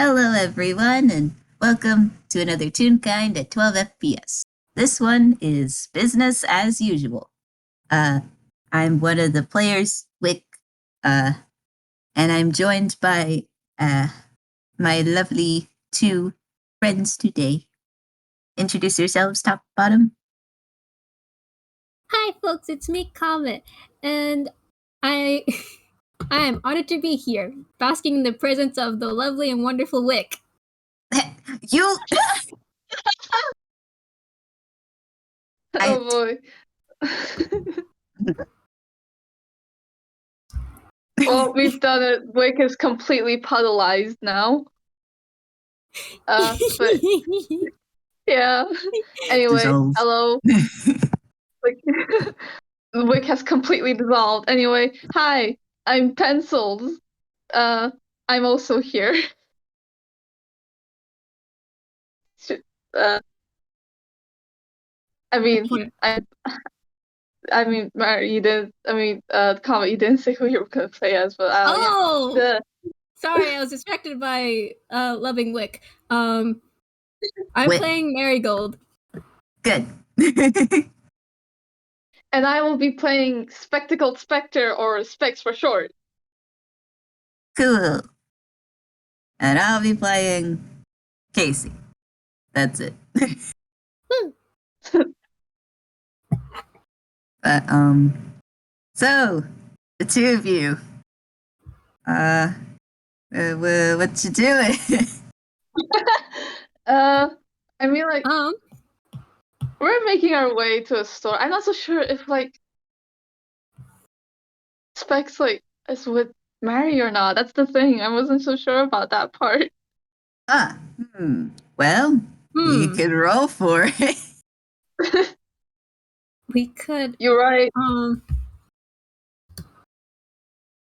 Hello, everyone, and welcome to another Toonkind at 12 FPS. This one is business as usual. I'm one of the players, Wick, and I'm joined by my lovely two friends today. Introduce yourselves, top, bottom. Hi, folks, it's me, Comet, and I I am honored to be here, basking in the presence of the lovely and wonderful Wick. You. Oh boy. Well, we've done it. Wick is completely puddleized now. But yeah. Anyway, Dissolve. hello. Wick has completely dissolved. Anyway, hi, I'm Pencils. I'm also here. I mean, Mary, you didn't. Comet, you didn't say who you were gonna play as, but yeah. Sorry, I was distracted by loving Wick. I'm playing Marigold. Good. And I will be playing Spectacled Spectre, or Specs for short. Cool. And I'll be playing Casey. That's it. But so the two of you, what you doing? I mean, like, we're making our way to a store. I'm not so sure if Specs is with Mary or not. That's the thing. I wasn't so sure about that part. Well, you could roll for it. We could. You're right.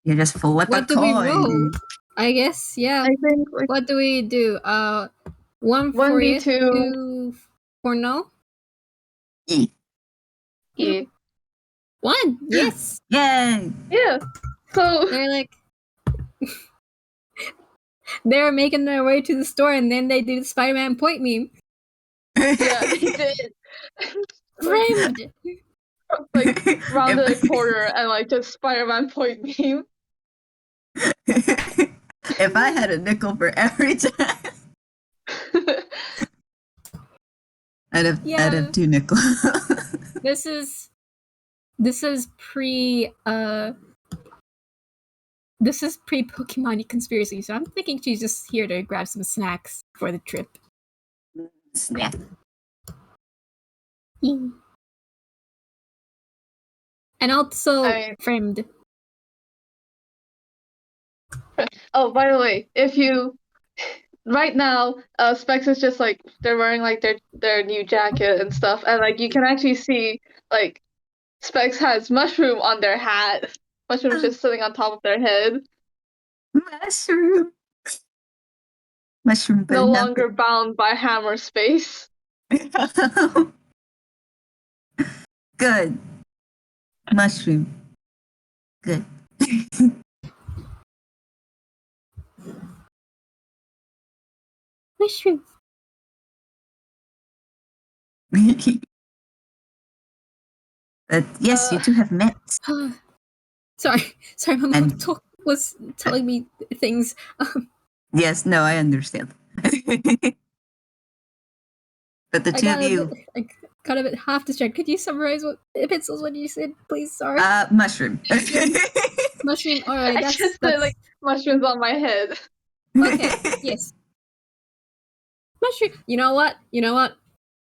You just flip a coin. What do we roll? I guess, yeah. I think. What do we do? 1 for yes, 2 for no. Yeah. 1, yes. Yay. Yeah. So they're they're making their way to the store, and then they do the Spider-Man point meme. Yeah, they did. Framed. Rounded a corner and just Spider-Man point meme. If I had a nickel for every time, I'd have 2 nickels. This is pre Pokemon conspiracy, so I'm thinking she's just here to grab some snacks for the trip. Snack. And also framed. Oh, by the way, if you right now, Specs is just they're wearing their new jacket and stuff, and you can actually see Specs has mushroom on their hat. Mushroom's just sitting on top of their head. Mushroom. No longer bound by hammer space. Good. Mushroom. Good. Mushroom. But yes, you two have met. Sorry, my mom was telling me things. Yes, no, I understand. But the two of you... I got a bit half distracted. Could you summarize what you said, please? Sorry. Mushroom. Mushroom, alright. I just said mushrooms on my head. Okay, yes. Mushroom. You know what?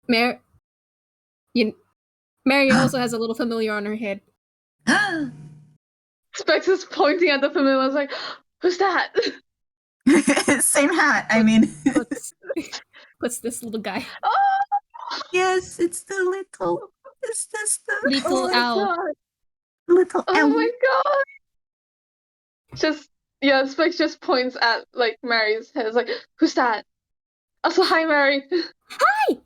Mary also has a little familiar on her head. Specs is pointing at the familiar. I was like, who's that? Same hat. I mean, what's this little guy? Oh! Yes, it's the little owl. God. Little owl. Oh my god! Specs just points at Mary's head. It's like, who's that? Also, hi, Mary. Hi.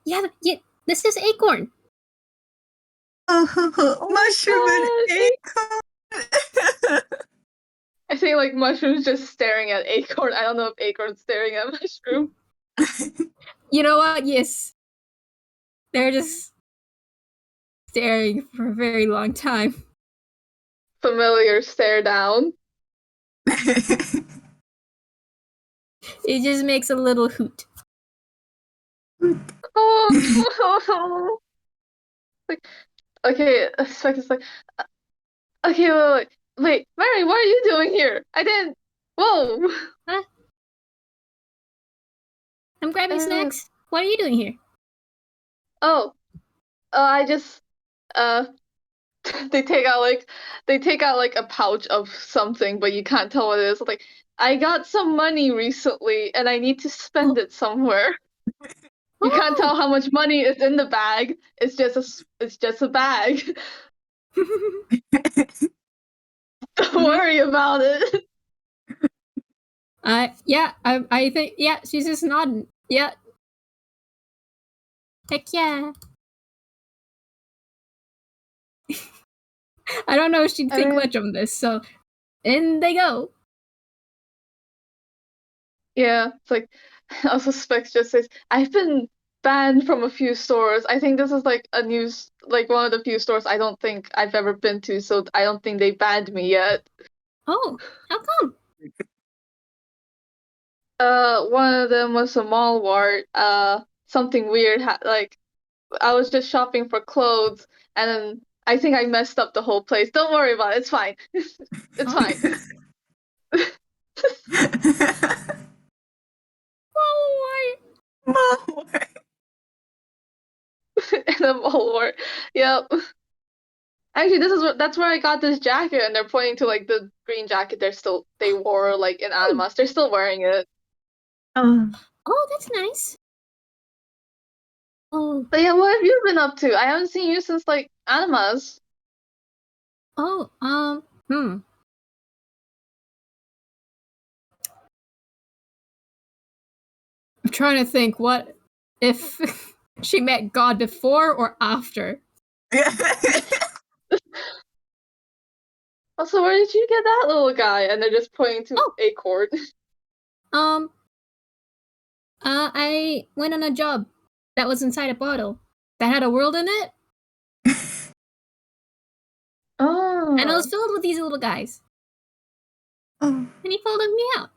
Yeah. This is Acorn. Oh, mushroom and acorn. I think like Mushroom's just staring at Acorn. I don't know if Acorn's staring at Mushroom. You know what? Yes. They're just staring for a very long time. Familiar stare down. It just makes a little hoot. Oh. Like, okay, Spec is like, okay, wait, Mary, what are you doing here? I didn't. Whoa. Huh? I'm grabbing snacks. What are you doing here? Oh, I just they take out like a pouch of something, but you can't tell what it is. Like, I got some money recently, and I need to spend it somewhere. You can't tell how much money is in the bag. It's just a bag. Don't worry about it. I think she's just nodding. Yeah. Heck yeah. I don't know if she'd think much of this, so in they go. Yeah, it's like also Specs just says, I've been banned from a few stores. I think this is like one of the few stores I don't think I've ever been to, so I don't think they banned me yet. Oh, how come? One of them was a Malwart. Something weird like I was just shopping for clothes, and then I think I messed up the whole place. Don't worry about it. It's fine. It's fine. Malware. And a Malwart. Yep. Actually, that's where I got this jacket, and they're pointing to like the green jacket they wore like in Animus. They're still wearing it. Oh, that's nice. Oh. But yeah, what have you been up to? I haven't seen you since like Animus. Oh, I'm trying to think what if she met God before or after. Also, where did you get that little guy? And they're just pointing to Acorn. I went on a job that was inside a bottle that had a world in it. Oh. And it was filled with these little guys. Oh. And he folded me out.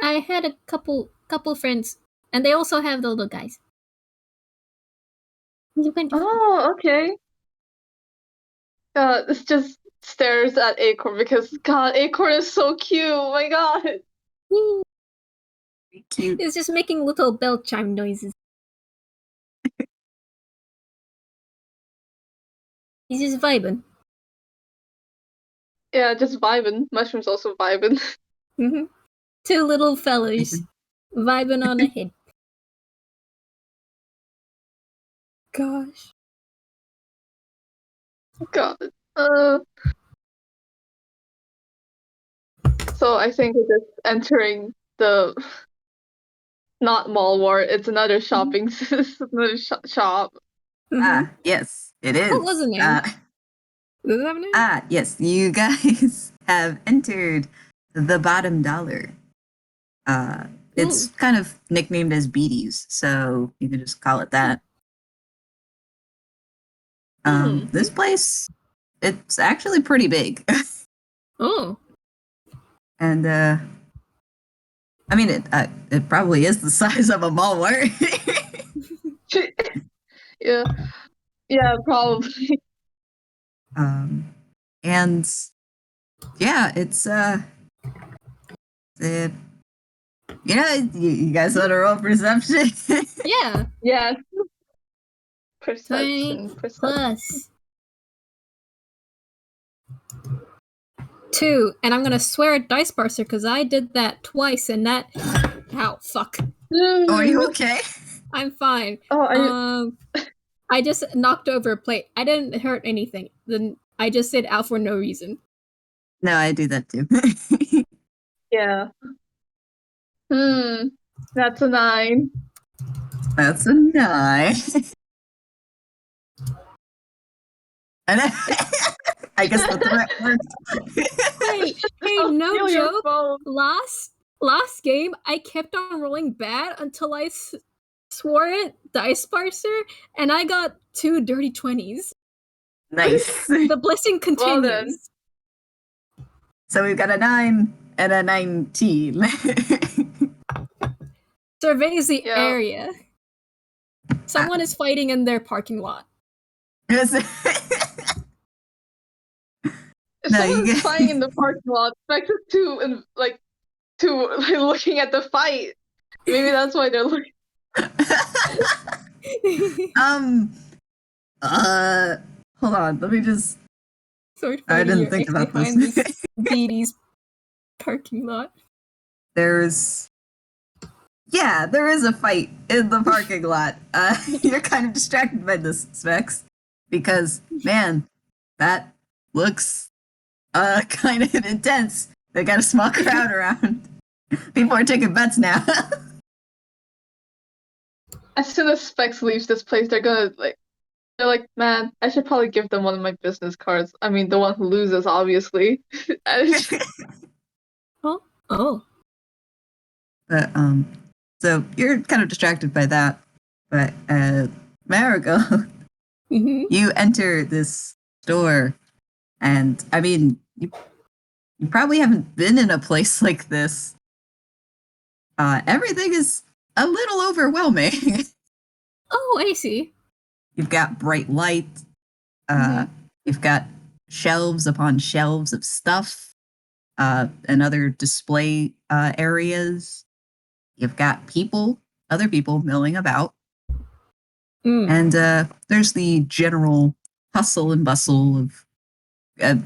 I had a couple friends, and they also have the little guys. Oh, okay. This just stares at Acorn because God, Acorn is so cute. Oh my God. Cute. It's just making little bell chime noises. He's just vibing. Yeah, just vibing. Mushroom's also vibing. Mm-hmm. Two little fellas vibing on a head. Gosh. God. So I think we're just entering the not Malwart. It's another shopping another shop. Mm-hmm. Yes, it is. What was the name? Does it have a name? Yes, you guys have entered the bottom dollar. It's kind of nicknamed as Beaties, so you can just call it that. This place, it's actually pretty big. Oh. And I mean, it probably is the size of a Malware. Yeah, probably. And yeah, it's you guys want to roll perception? Yeah. Yes. Perception. Plus 2, and I'm gonna swear at Dice Parser because I did that twice, and that. Ow, fuck. Oh, are you okay? I'm fine. Oh, I just knocked over a plate. I didn't hurt anything. Then I just said ow for no reason. No, I do that too. Yeah. That's a 9. That's a 9. I guess the threat worked. Hey, I'll no steal your joke. phone. Last game, I kept on rolling bad until I swore it dice sparser, and I got 2 dirty 20s. Nice. The blessing Well then. continues. So we've got a 9 and a 19. Surveys the Yeah. area. Someone is fighting in their parking lot. Yes. If No, you someone's get- fighting in the parking lot, expect us to looking at the fight. Maybe that's why they're looking. Hold on. Let me just. Sword I fighting didn't your think ex about behind this. this Dee parking lot. There is a fight in the parking lot. You're kind of distracted by this, Specs, because man, that looks kind of intense. They got a small crowd around. People are taking bets now. As soon as Specs leaves this place, they're like, man, I should probably give them one of my business cards. I mean, the one who loses, obviously. Oh. But so you're kind of distracted by that. But Marigold, Mm-hmm. you enter this store, and I mean, you probably haven't been in a place like this. Everything is a little overwhelming. Oh, I see. You've got bright light. You've got shelves upon shelves of stuff, and other display areas. You've got other people milling about. And there's the general hustle and bustle of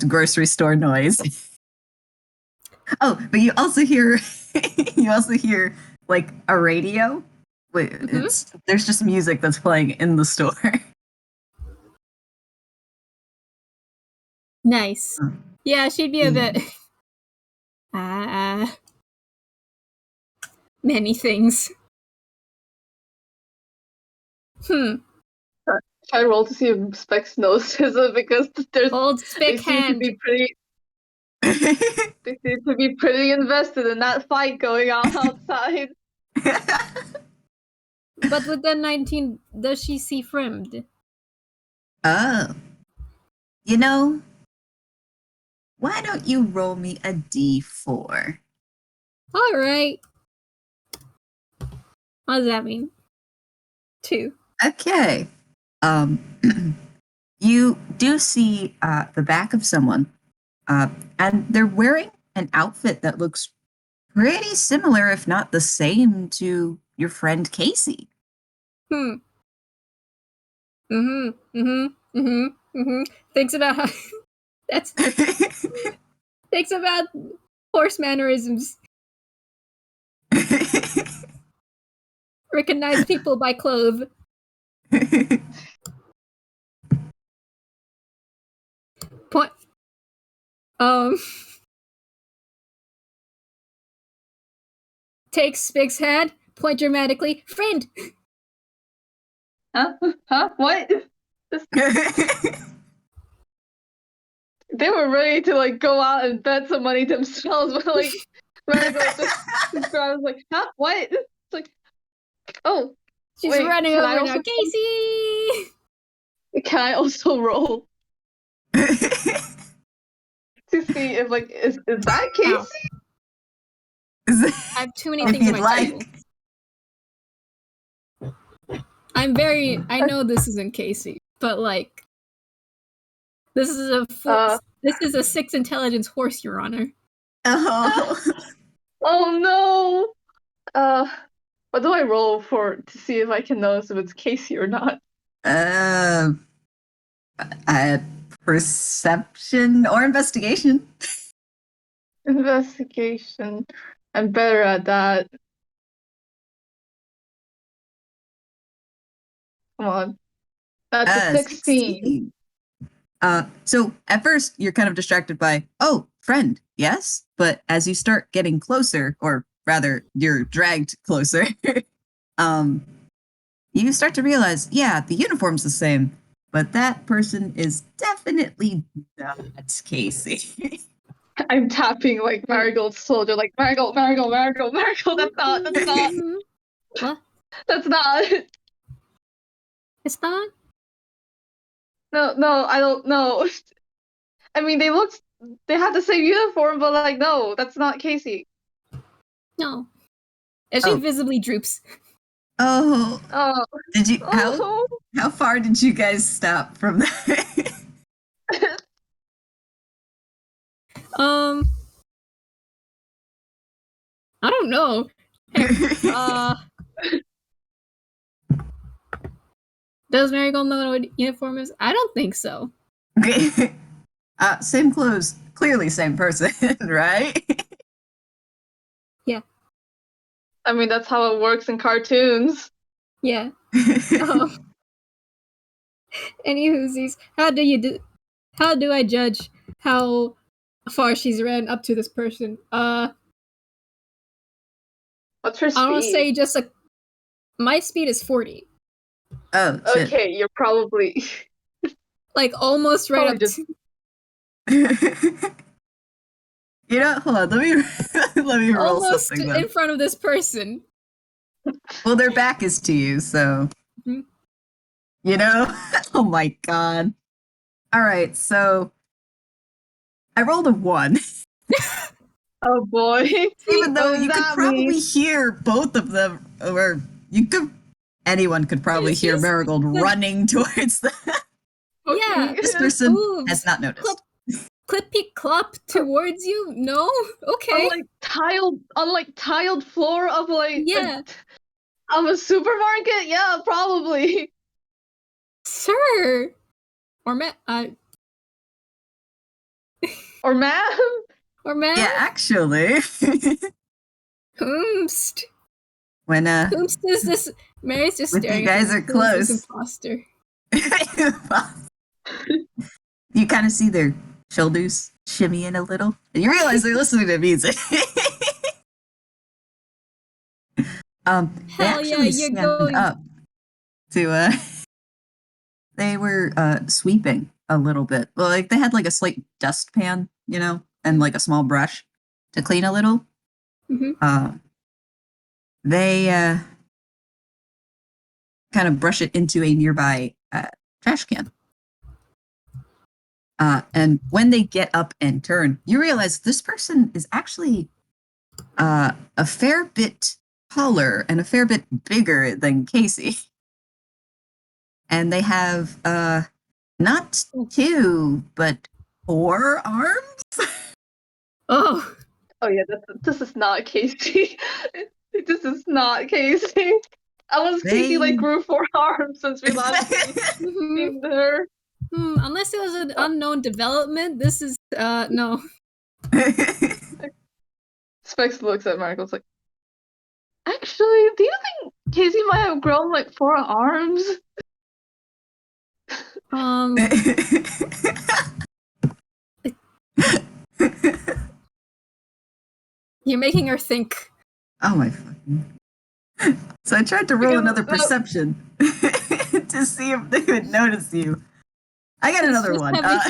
grocery store noise. Oh, but you also hear like a radio. There's just music that's playing in the store. Nice. Yeah, she'd be a bit. Many things. Should I roll to see if Specs notices it, because Old they spick seem to hand. be pretty. They seem to be pretty invested in that fight going on outside. But with the 19, does she see framed? Oh. You know, why don't you roll me a d4? Alright. What does that mean? 2. Okay. You do see the back of someone, and they're wearing an outfit that looks pretty similar, if not the same, to your friend Casey. Thinks about how thinks about horse mannerisms. Recognize people by clothes. Point. Takes Spig's hand, point dramatically. Friend. Huh? What? They were ready to like go out and bet some money themselves, but like Marigold just grabs like, huh? What? It's like, oh, She's wait, running can over I now. also- Casey. Can I also roll to see if like is that Casey? Ow. I have too many If things on you'd my like. table. I know this isn't Casey, but like this is a 6 intelligence horse, Your Honor. Oh. Oh no. What do I roll for to see if I can notice if it's Casey or not? Perception or investigation. Investigation. I'm better at that. Come on. That's a 16. So at first you're kind of distracted by, oh, friend, yes? But as you start getting closer, or rather you're dragged closer, you start to realize, yeah, the uniform's the same, but that person is definitely not Casey. I'm tapping like Marigold's shoulder, like Marigold, Marigold, Marigold, Marigold. That's not. What? That's not. It's not? No, I don't know. I mean, they had the same uniform, but like, no, that's not Casey. No. And she Oh. visibly droops. Oh, Oh, did you? oh. How far did you guys stop from that? I don't know. Does Marigold know what uniform is? I don't think so. Okay. Same clothes, clearly same person, right? Yeah. I mean, that's how it works in cartoons. Yeah. Anywhoosies, how do I judge how far she's ran up to this person? What's her speed? I want to say just my speed is 40. Oh, shit. Okay, you're probably Like almost right Probably up just- to. You know, hold on. Let me roll Almost something. in front of this person. Well, their back is to you, so Mhm. you know. Oh my god! All right, so I rolled a 1. Oh boy. Even though What does you could that probably mean? hear both of them, or anyone could probably It's hear just Marigold running towards them. Yeah. This person Hooves. has not noticed. Clippy clop towards you? No? Okay. On like tiled floor of like Yeah. of a supermarket? Yeah, probably. Sure. Or Or ma'am? or ma'am? Yeah, actually, Hoomst. when Hoomst is this. Mary's just With staring you guys at are him. Who's this close. imposter? You kind of see their shoulders shimmying a little, and you realize they're listening to music. They Hell yeah, actually you're stand going. up to they were sweeping a little bit. Well, like they had like a slight dustpan, you know, and like a small brush to clean a little. Mhm. They kind of brush it into a nearby trash can. And when they get up and turn, you realize this person is actually a fair bit taller and a fair bit bigger than Casey. And they have not 2, but 4 arms. Oh. Oh yeah, this is not Casey. This is not Casey. Casey like grew 4 arms since we last Mhm. seen her. Unless it was an unknown development, this is no. Specs looks at Michael's like, actually, do you think Casey might have grown like 4 arms? You're making her think. Oh my fucking. So I tried to roll another perception to see if they would notice you. I got another one. No.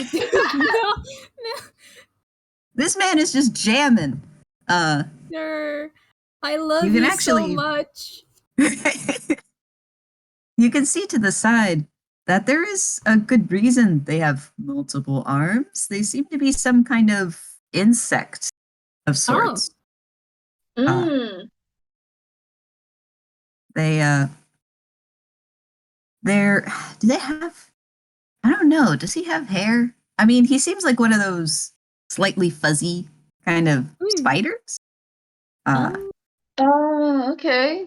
This man is just jamming. Sir, I love You you, can actually- so much. You can see to the side that there is a good reason they have multiple arms. They seem to be some kind of insect of sorts. They're do they have, I don't know, does he have hair? I mean, he seems like one of those slightly fuzzy kind of spiders. Okay.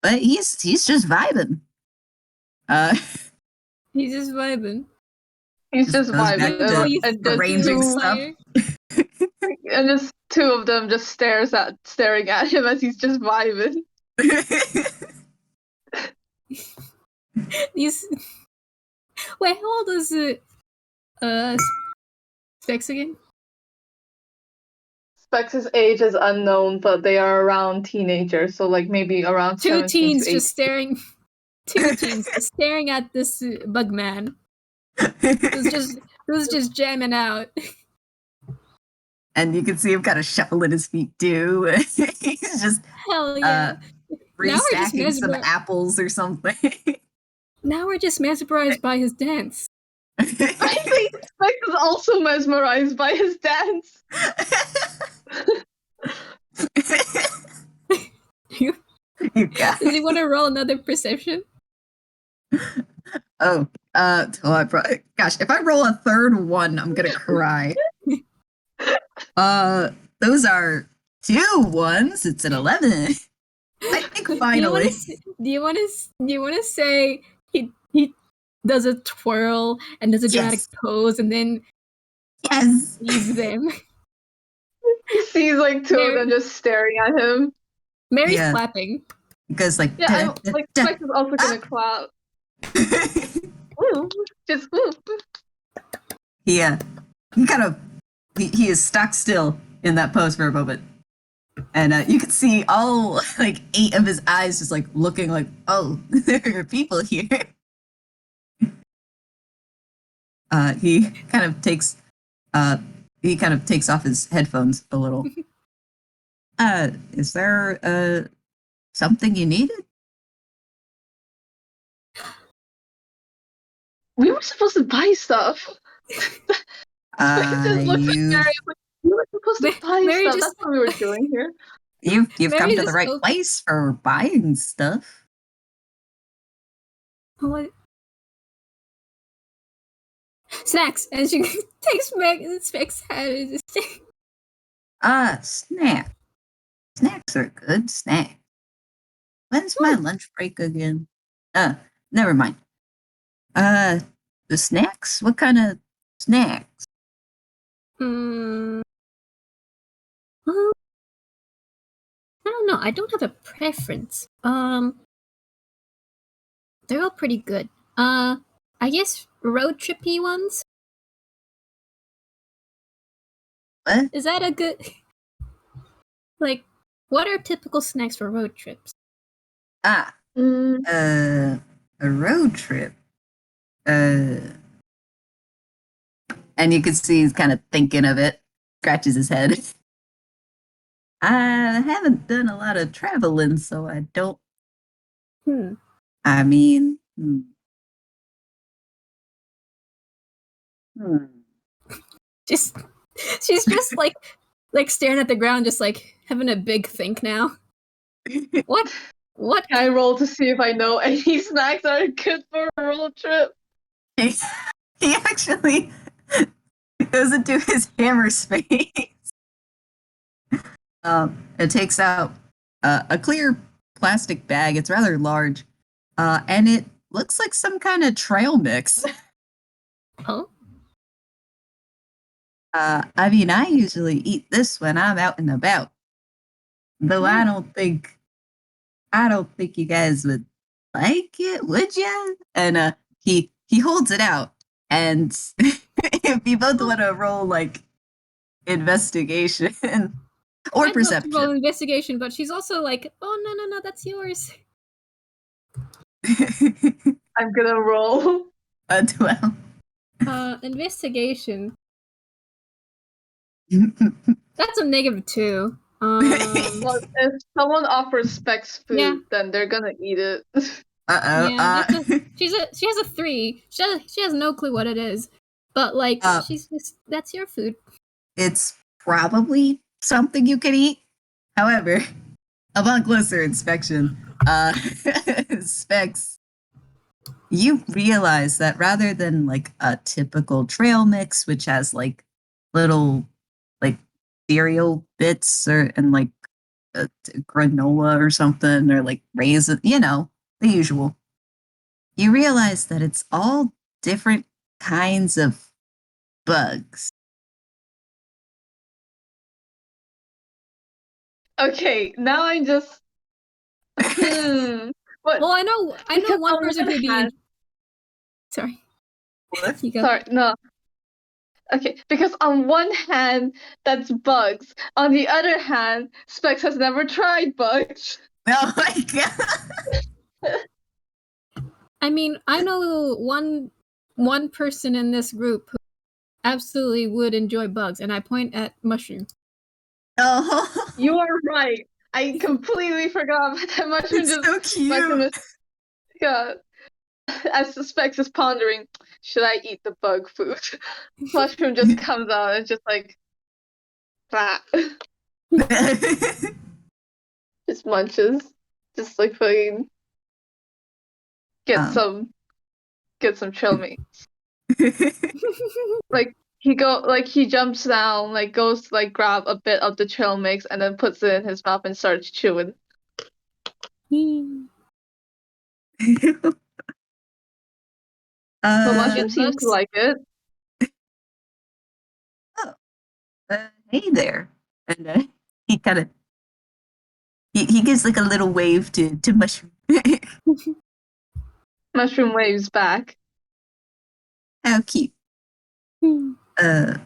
But he's just vibing. He's just vibing. He's just goes back vibing. to And arranging stuff. And just 2 of them just staring at him as he's just vibing. These. Wait, how old is it? Specs again? Specs' age is unknown, but they are around teenagers, so like maybe around 2 17 teens to just 18. staring. two teens staring at this bug man who's just jamming out. And you can see him kind of shuffling his feet too. He's just Hell yeah. restacking some apples or something. Now we're just mesmerized by his dance. I think Specs is also mesmerized by his dance. You guys. Does he want to roll another perception? Oh, gosh, if I roll a third one, I'm gonna cry. Those are 2 1s. It's an 11. I think finally. Do you want to say he does a twirl and does a dramatic pose and then sees them? He sees like 2 of them just staring at him. Mary's clapping. Because like Specs is also gonna clap. Ooh, just ooh. Yeah, he is stuck still in that pose for a moment, and you can see all like 8 of his eyes just like looking like, oh, there are people here. He kind of takes off his headphones a little. Is there something you needed? We were supposed to buy stuff. Just looked at Mary, like, we were supposed to buy Mary stuff. That's what we were doing here. You've come to the right place for buying stuff. What? Snacks, and she takes Specs' head and just Snack. Snacks are good. Snack. When's my lunch break again? Never mind. The snacks? What kind of snacks? I don't know. I don't have a preference. They're all pretty good. I guess road trippy ones. What? Is that a good? Like, what are typical snacks for road trips? A road trip. And you can see he's kind of thinking of it, scratches his head. I haven't done a lot of traveling, so I don't. I mean, she's just like staring at the ground, just like having a big think now. What Can I roll to see if I know any snacks that are good for a road trip? He actually goes into his hammer space. It takes out a clear plastic bag. It's rather large, and it looks like some kind of trail mix. Oh. I mean, I usually eat this when I'm out and about. Though I don't think you guys would like it, would ya? And he holds it out, and if you both want to roll like investigation or I'd perception. love to roll investigation, but she's also like, oh no, that's yours. I'm gonna roll a 12. Investigation. That's a -2. Well, if someone offers Specs food, then they're gonna eat it. She has a 3. She has no clue what it is, but like she's just, that's your food. It's probably something you can eat. However, upon closer inspection, Specs, you realize that rather than like a typical trail mix, which has like little like cereal bits and like granola or something, or like raisin, the usual. You realize that it's all different kinds of bugs. Okay, now I'm just. Well, I know one person who'd be. Sorry. What? Sorry, no. Okay, because on one hand, that's bugs. On the other hand, Specs has never tried bugs. Oh my god! I mean, I know one person in this group who absolutely would enjoy bugs, and I point at Mushroom. Oh, You are right. I completely forgot about that mushroom. it's Just so mushroom cute. is yeah. As Specs is pondering, should I eat the bug food? Mushroom just comes out and just like that. Just munches. Just like fucking get Um. some trail meat. Like he jumps down, like goes to like grab a bit of the trail mix and then puts it in his mouth and starts chewing. But Mushroom Good seems to bugs? like it. Hey there. And he kind of he gives like a little wave to Mushroom. Mushroom waves back. How cute. Yeah,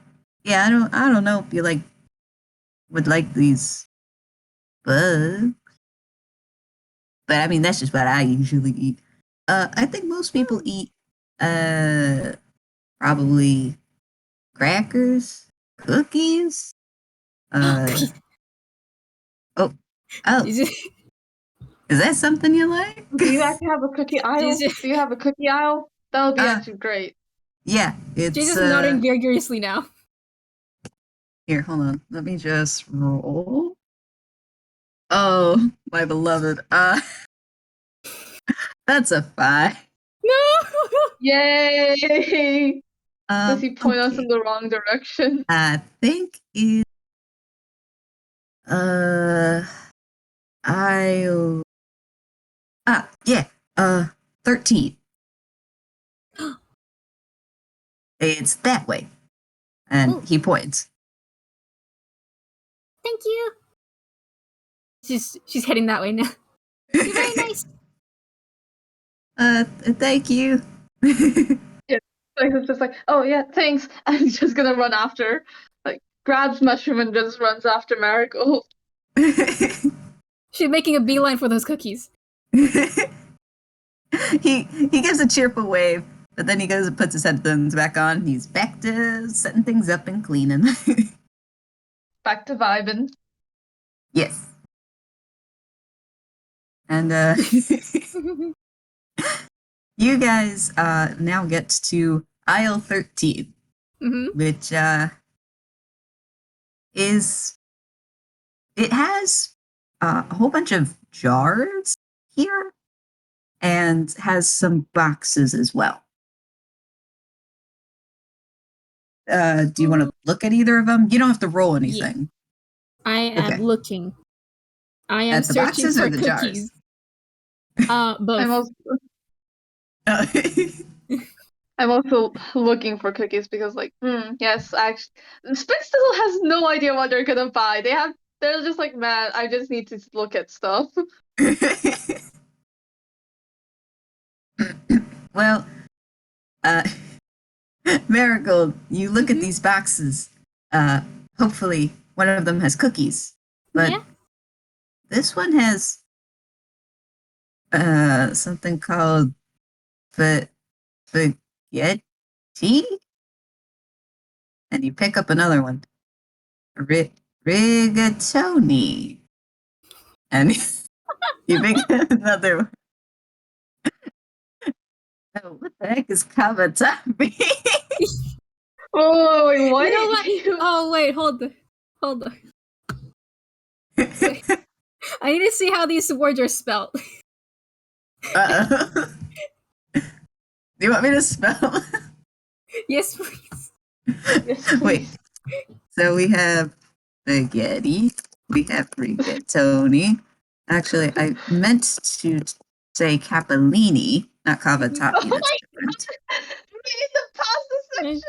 I don't know if you would like these bugs, but I mean that's just what I usually eat. I think most people eat probably crackers, cookies. Oh, oh, is that something you like? Do you actually have a cookie aisle? Do you have a cookie aisle? That would be actually great. Yeah, it's Jesus nodding vigorously now. Here, hold on. Let me just roll. Oh, my beloved. That's a 5. No! Yay! Does he point us Okay. in the wrong direction? I think it. I'll. Yeah. 13. It's that way, and Ooh. he points. Thank you. She's heading that way now. You're very nice. Thank you. Yeah, like it's just like, oh yeah, thanks. And he's just gonna run after, like grabs Mushroom and just runs after Marigold. She's making a beeline for those cookies. he gives a cheerful wave, but then he goes and puts his headphones back on. He's back to setting things up and cleaning. Back to vibing. Yes. And you guys now get to aisle 13, which it has a whole bunch of jars here and has some boxes as well. Do you want to look at either of them? You don't have to roll anything. Yeah. I am looking. I am at the searching boxes for or the cookies. Jars? I'm also looking for cookies because, like, yes, actually, Spix still has no idea what they're gonna buy. They're just like, man, I just need to look at stuff. Well, Marigold, you look at these boxes. Hopefully, one of them has cookies, but this one has something called spaghetti, and you pick up another one, rigatoni, and you pick up another one. Oh, what the heck is Comet? Oh, wait, what? You know what? Oh, wait, hold on. Wait. I need to see how these words are spelled. Do you want me to spell? Yes, please. Yes, please. Wait. So we have spaghetti. We have rigatoni. Actually, I meant to say capellini, not cavatappi. Oh That's my different. God. We're in the pasta section.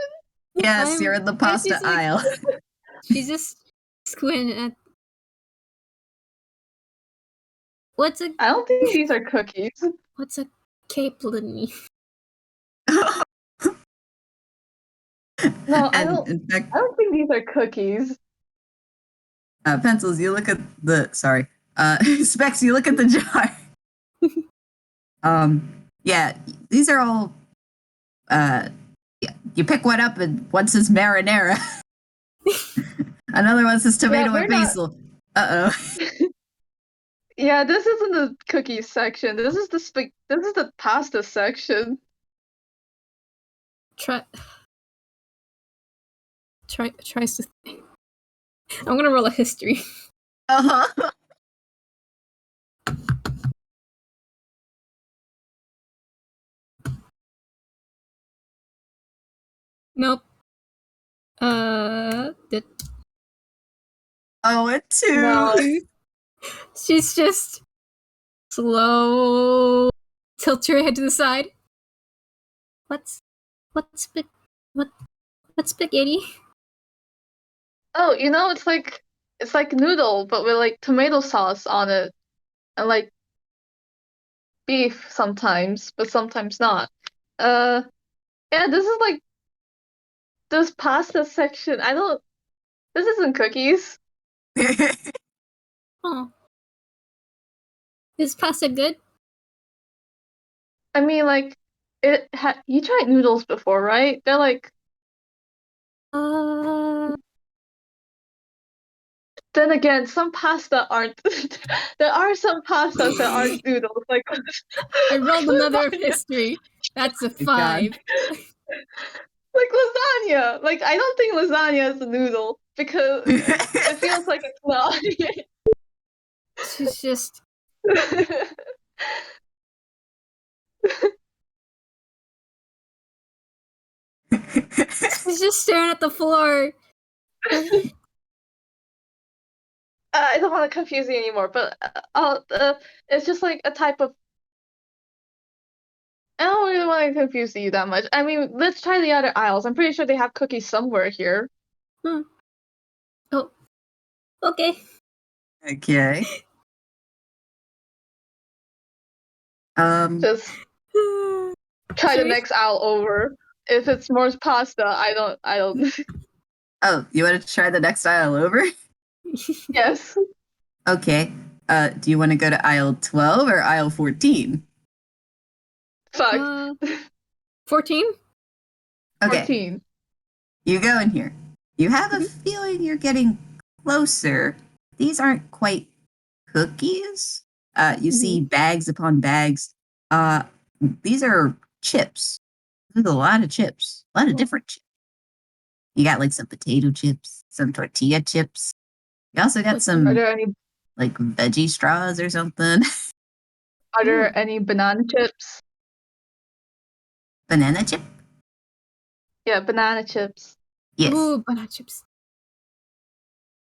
Yes, you're in the pasta aisle. She's just squinting at. What's a? I don't think these are cookies. What's a capellini? No, I And don't. in fact, I don't think these are cookies. Pencils, you look at the Specs, you look at the jar. Yeah, these are all. You pick one up, and one says marinara. Another one says tomato we're and not- basil. Uh-oh. Yeah, this isn't the cookies section. This is the pasta section. Tries to. I'm gonna roll a history. Uh-huh. Nope. Oh, a 2. No. She's just slow. Tilt your head to the side. What's spaghetti? Oh, it's like noodle, but with like tomato sauce on it, and like beef sometimes, but sometimes not. Yeah, this is like this pasta section. This isn't cookies. Oh, is pasta good? I mean, like you tried noodles before, right? They're like. Then again, some pasta aren't. There are some pastas that aren't noodles, like. I rolled another lasagna. history. That's a Thank God. 5. Like lasagna. Like I don't think lasagna is a noodle because it feels like it's not. She's just. She's just staring at the floor. I don't want to confuse you anymore, but it's just like a type of. I don't really want to confuse you that much. I mean, let's try the other aisles. I'm pretty sure they have cookies somewhere here. Oh, okay. Okay. Just try the next aisle over. If it's more pasta, I don't. Oh, you want to try the next aisle over? Yes. Okay. Do you want to go to aisle 12 or aisle 14? Fuck. 14? Okay. 14. You go in here. You have a feeling you're getting closer. These aren't quite cookies. You see bags upon bags. These are chips. There's a lot of chips. A lot of different chips. You got like some potato chips, some tortilla chips. You also got some Are there any like veggie straws or something. Are there any banana chips? Banana chip? Yeah, banana chips. Yes. Ooh, banana chips.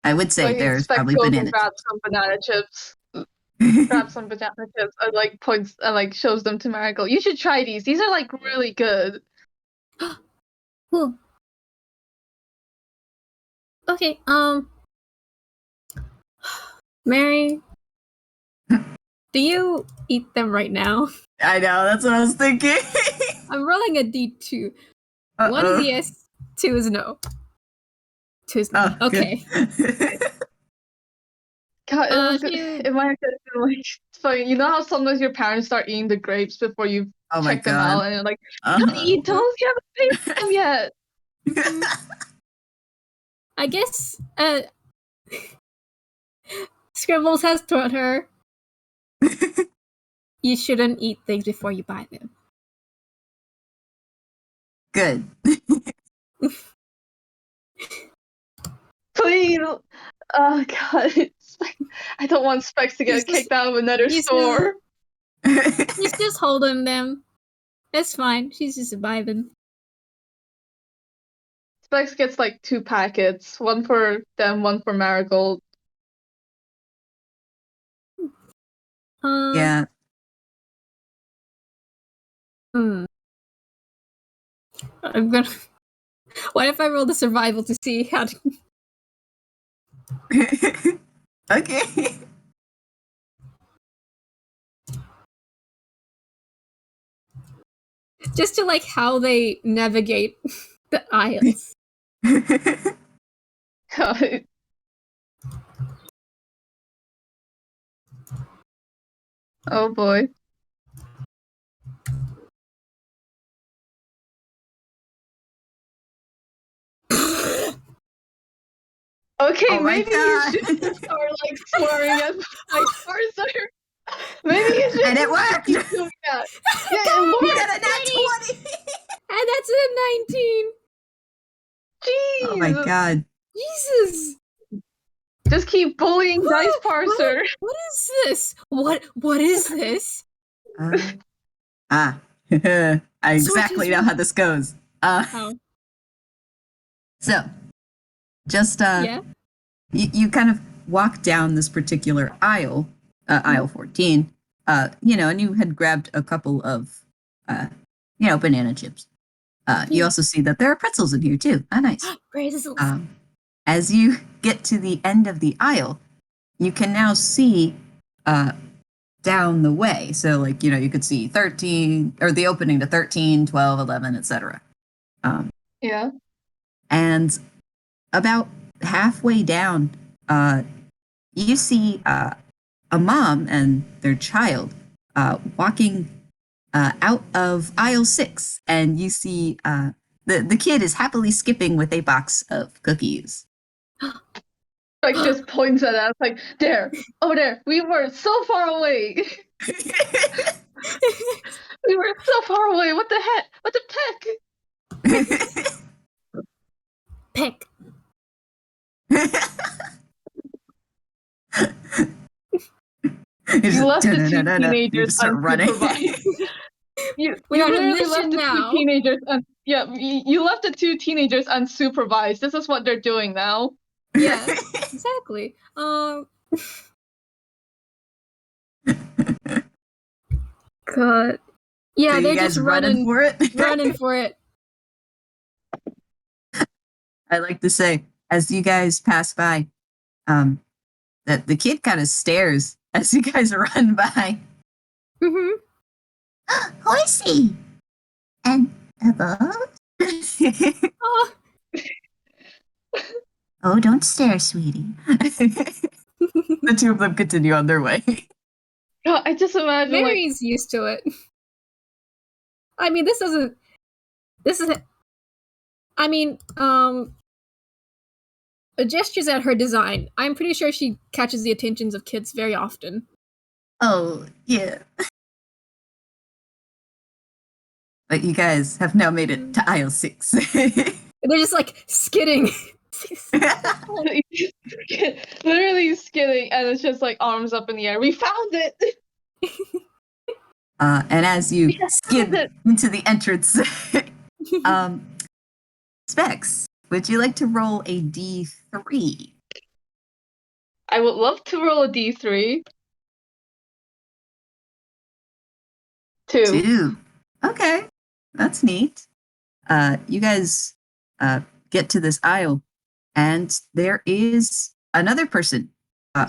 I would say Like there's Spec probably goes and banana grabs some banana chips. chips. Grabs some banana chips and like points and like shows them to Marigold. You should try these. These are like really good. Ooh. Okay, Mary, do you eat them right now? I know, that's what I was thinking. I'm rolling a D2. Uh-oh. 1 is yes, 2 is no. 2 is no. Oh, okay. God, You- it might have been like funny. You know how sometimes your parents start eating the grapes before you Oh my check them out, God. and you're like, Uh-huh. don't eat those. You haven't tasted them yet. I guess Scribbles has taught her you shouldn't eat things before you buy them. Good. Please. Oh God. I don't want Specs to get kicked out of another store. She's just holding them. It's fine. She's just surviving. Specs gets like 2 packets, one for them, one for Marigold. Yeah. I'm gonna. What if I roll the survival to see how to. Okay. Just to like how they navigate the aisles. God. Oh boy. Okay, Oh my maybe you God. should start like swearing at my parser. Maybe you should And it just worked. keep doing that. Yeah, it You worked. got a nat 20. And that's a 19. Oh my Jeez. God. Jesus. Just keep bullying Dice Parser. What is this? What is this? I exactly know how this goes. Oh. So just Yeah. you kind of walk down this particular aisle, aisle 14, and you had grabbed a couple of banana chips. You also see that there are pretzels in here too. Ah, nice. Pretzels. As you get to the end of the aisle, you can now see down the way. So, like, you could see 13, or the opening to 13, 12, 11, etc. Yeah. And about halfway down, you see a mom and their child walking out of aisle 6, and you see the kid is happily skipping with a box of cookies. Like just points at us like, there, over there. We were so far away. We were so far away. What the heck? What the heck? Pick. You left the two You teenagers just start running. unsupervised. You We are on a literally mission left the now. two teenagers. You left the two teenagers unsupervised. This is what they're doing now. Yeah, exactly. God. Yeah, So they're you guys just running for it? running for it. I like to say, as you guys pass by, that the kid kind of stares as you guys run by. Mm-hmm. Horsey! And a boat? Oh. Oh, don't stare, sweetie. The two of them continue on their way. God, I just imagine Mary's used to it. I mean, this isn't. I mean, gestures at her design. I'm pretty sure she catches the attentions of kids very often. Oh, yeah. But you guys have now made it to aisle 6. They're just like skidding. literally skidding, and it's just like arms up in the air. We found it. And as you skid it. into the entrance, Specs, would you like to roll a d3? I would love to roll a d3. 2. 2. Okay, that's neat. You guys get to this aisle, and there is another person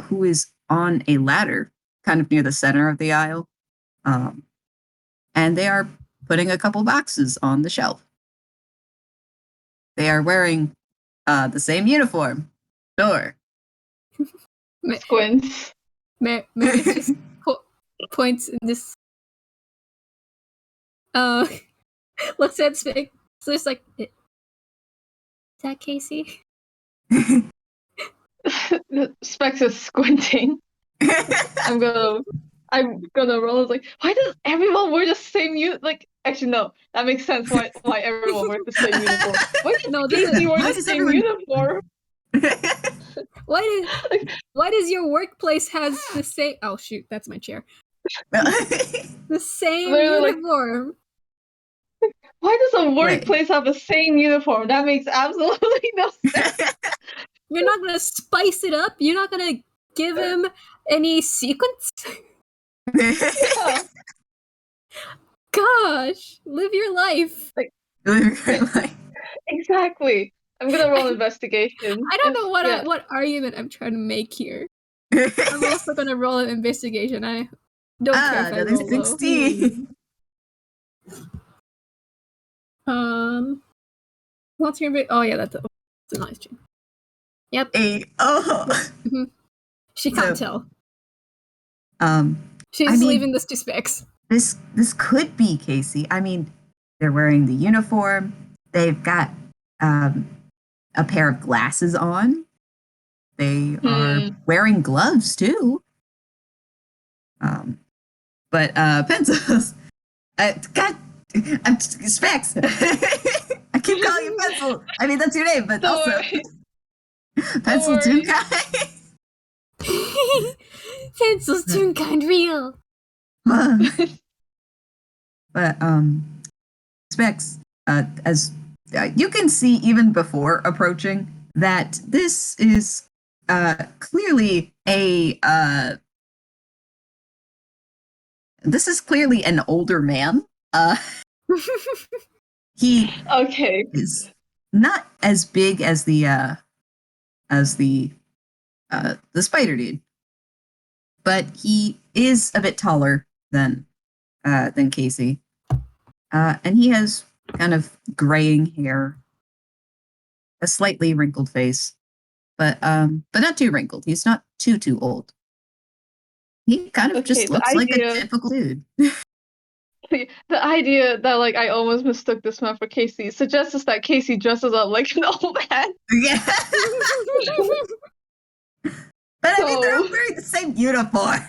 who is on a ladder, kind of near the center of the aisle, and they are putting a couple boxes on the shelf. They are wearing the same uniform. Sure. Squints. Mary just points in this. Looks at Spig. So it's like, is that Casey? Specs is squinting. I'm gonna roll. It's like, why does everyone wear the same actually no, that makes sense why everyone wears the same uniform. Why does Casey wear the same uniform? Why does your workplace has the same? Oh shoot, that's my chair. The same uniform. Why does a workplace have the same uniform? That makes absolutely no sense. You're not gonna spice it up. You're not gonna give him any sequence. Yeah. Gosh, live your life. Exactly. I'm gonna roll investigation. I don't know what argument I'm trying to make here. I'm also gonna roll an investigation. I don't care if I roll 16. Low. What's your oh yeah, that's a nice tune. Yep. 8. Oh. Mm-hmm. She can't tell. She's leaving this to Specs. This could be Casey. I mean, they're wearing the uniform. They've got a pair of glasses on. They are wearing gloves too. But pencils. God, I'm Specs. I keep calling you Pencil. I mean, that's your name, but Don't also worry. Pencil Don't worry. Toonkind. Pencil's Toonkind real. But Specs, as you can see even before approaching, that this is clearly an older man. He Okay. is not as big as the spider dude, but he is a bit taller than Casey, and he has kind of graying hair, a slightly wrinkled face, but not too wrinkled. He's not too old. He kind of just looks like a typical dude. The idea that like I almost mistook this man for Casey suggests that Casey dresses up like an old man. Yeah. But I mean, they're all wearing the same uniform.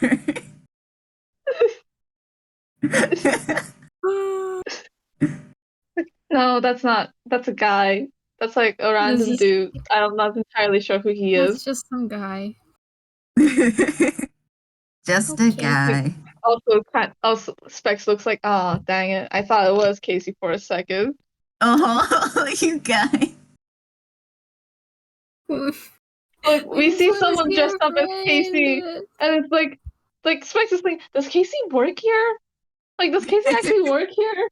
No, that's not. That's a guy. That's like a random dude. I'm not entirely sure who he is. That's just some guy. Just a guy. Also, Specs looks like, dang it. I thought it was Casey for a second. Oh, you guy. Look, we see someone dressed up as Casey, and it's like Specs is like, does Casey work here? Like, does Casey actually work here?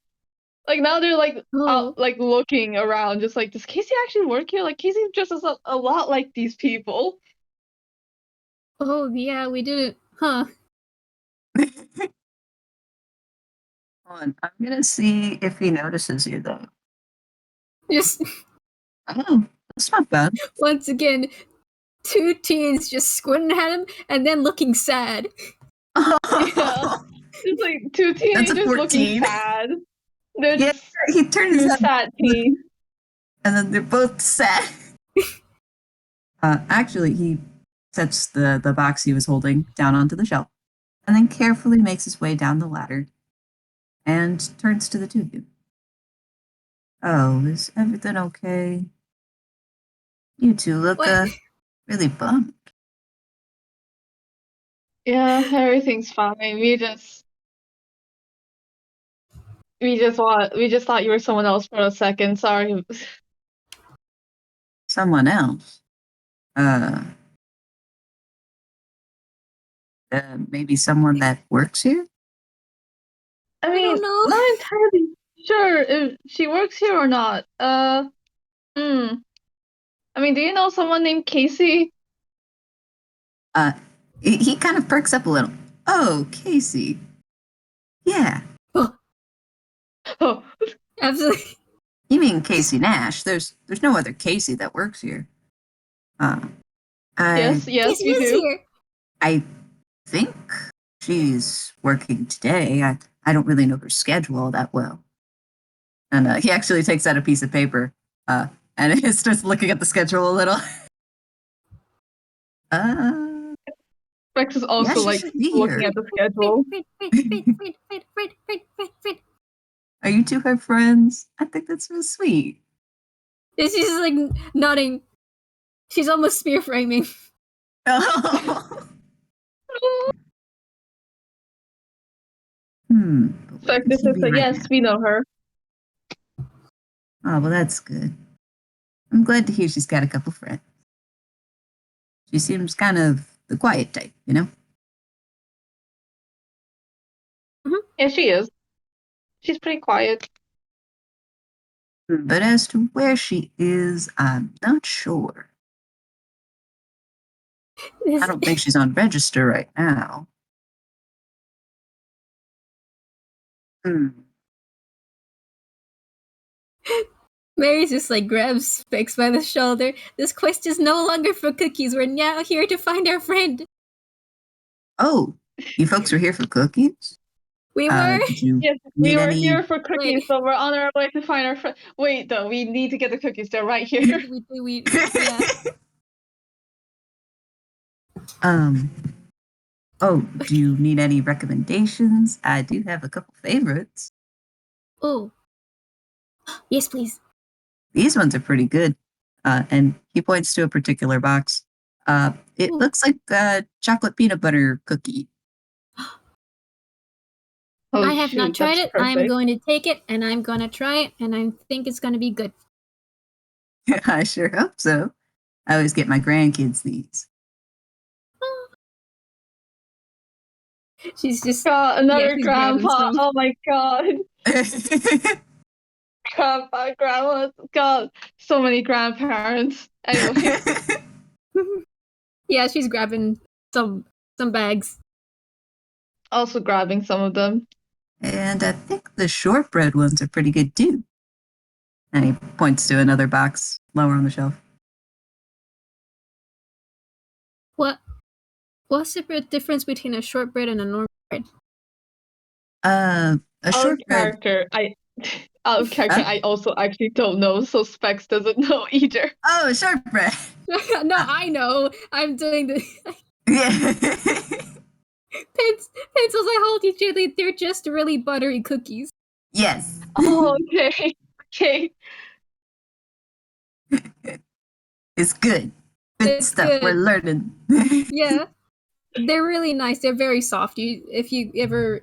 Like, now they're like, out, like looking around, just like, does Casey actually work here? Like, Casey dresses up a lot like these people. Oh yeah, we didn't, huh? Hold on, I'm gonna see if he notices you though. Just oh, that's not bad. Once again, two teens just squinting at him and then looking sad. Yeah, it's like two teenagers looking sad. They're just he turned his head sad teens. And then they're both sad. Actually, he sets the box he was holding down onto the shelf, and then carefully makes his way down the ladder, and turns to the two of you. Oh, is everything okay? You two look really bummed. Yeah, everything's fine. We just thought you were someone else for a second. Sorry. Someone else? Maybe someone that works here? I mean, don't know. not entirely sure if she works here or not. I mean, do you know someone named Casey? He kind of perks up a little. Oh, Casey. Yeah. Oh, absolutely. You mean Casey Nash? There's no other Casey that works here. Yes, you do. Here. I think she's working today. I don't really know her schedule that well. And he actually takes out a piece of paper and he starts looking at the schedule a little. Rex is also looking at the schedule. Wait. Are you two her friends? I think that's real sweet. She's just like nodding. She's almost spear framing. Oh. This is yes, we know her. Oh, well, that's good. I'm glad to hear she's got a couple friends. She seems kind of the quiet type, you know? Mm-hmm. Yeah, she is. She's pretty quiet. But as to where she is, I'm not sure. I don't think she's on register right now. Mary's just like grabs Specs by the shoulder. This quest is no longer for cookies. We're now here to find our friend. Oh, you folks were here for cookies? We were? Yes, we were here for cookies, so we're on our way to find our friend. Wait, though, we need to get the cookies. They're right here. We yeah. Um. Oh, do you need any recommendations? I do have a couple favorites. Oh, yes, please. These ones are pretty good. And he points to a particular box. It Ooh. looks like a chocolate peanut butter cookie. Oh, I have not shoot, tried that's it. I'm perfect. going to take it and I'm going to try it, and I think it's going to be good. I sure hope so. I always get my grandkids these. She's just God, another she's grabbing grandpa. some. Oh my god. Grandpa, grandma. God, so many grandparents. Anyway, Yeah, she's grabbing some bags. also grabbing some of them. And I think the shortbread ones are pretty good too. And he points to another box lower on the shelf. What's the difference between a shortbread and a normal bread? A Out of shortbread. character, out of character, Huh? I also actually don't know, so Specs doesn't know either. Oh, shortbread. No, I know. I'm doing the Yeah. pencils I hold each other. They're just really buttery cookies. Yes. Oh, okay. Okay. It's good. Good It's stuff. We're good. learning. Yeah, they're really nice. They're very soft. If you ever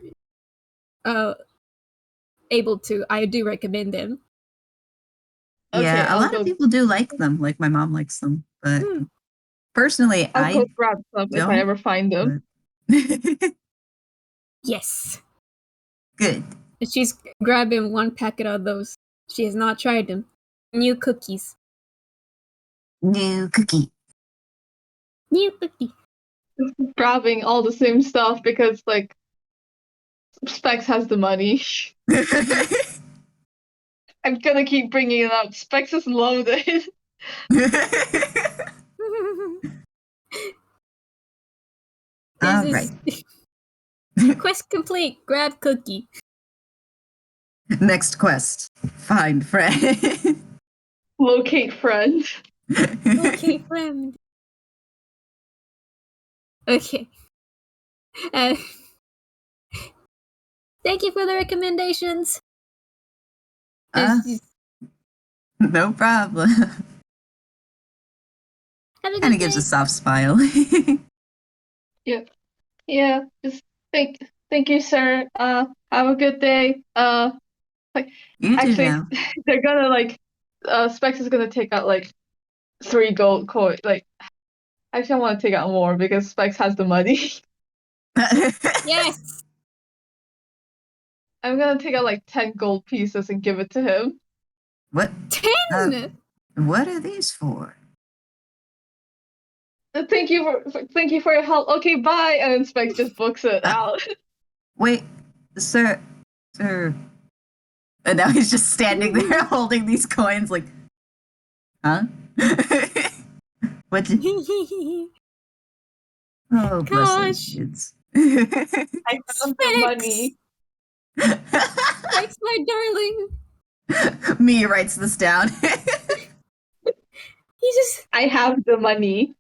able to, I do recommend them. Yeah, Okay, a lot of people do like them. Like my mom likes them, but personally, I'll go I grab some if I don't. ever find them. But Yes. good. And she's grabbing one packet of those. She has not tried them. New cookies. New cookie. New cookie. Grabbing all the same stuff because, like, Specs has the money. I'm gonna keep bringing it up. Specs is loaded. All This right. is quest complete. Grab cookie. Next quest. Find friend. Locate friend. Okay, friend. Okay. Uh, thank you for the recommendations. No problem. Have a Kind good of gives day. a soft smile. Yeah, just thank you, sir. Have a good day. Like, You do actually, now. they're gonna like, Specs is gonna take out like 3 gold coins. Like, actually, I want to take out more because Specs has the money. Yes. I'm gonna take out like 10 gold pieces and give it to him. What? 10. What are these for? Thank you for your help. Okay, bye. And then Specs just books it out. Wait, sir. And now he's just standing there holding these coins, like, huh? What? Oh, bless those Gosh. kids. I found the money. Thanks, my darling. Me writes this down. He just. I have the money.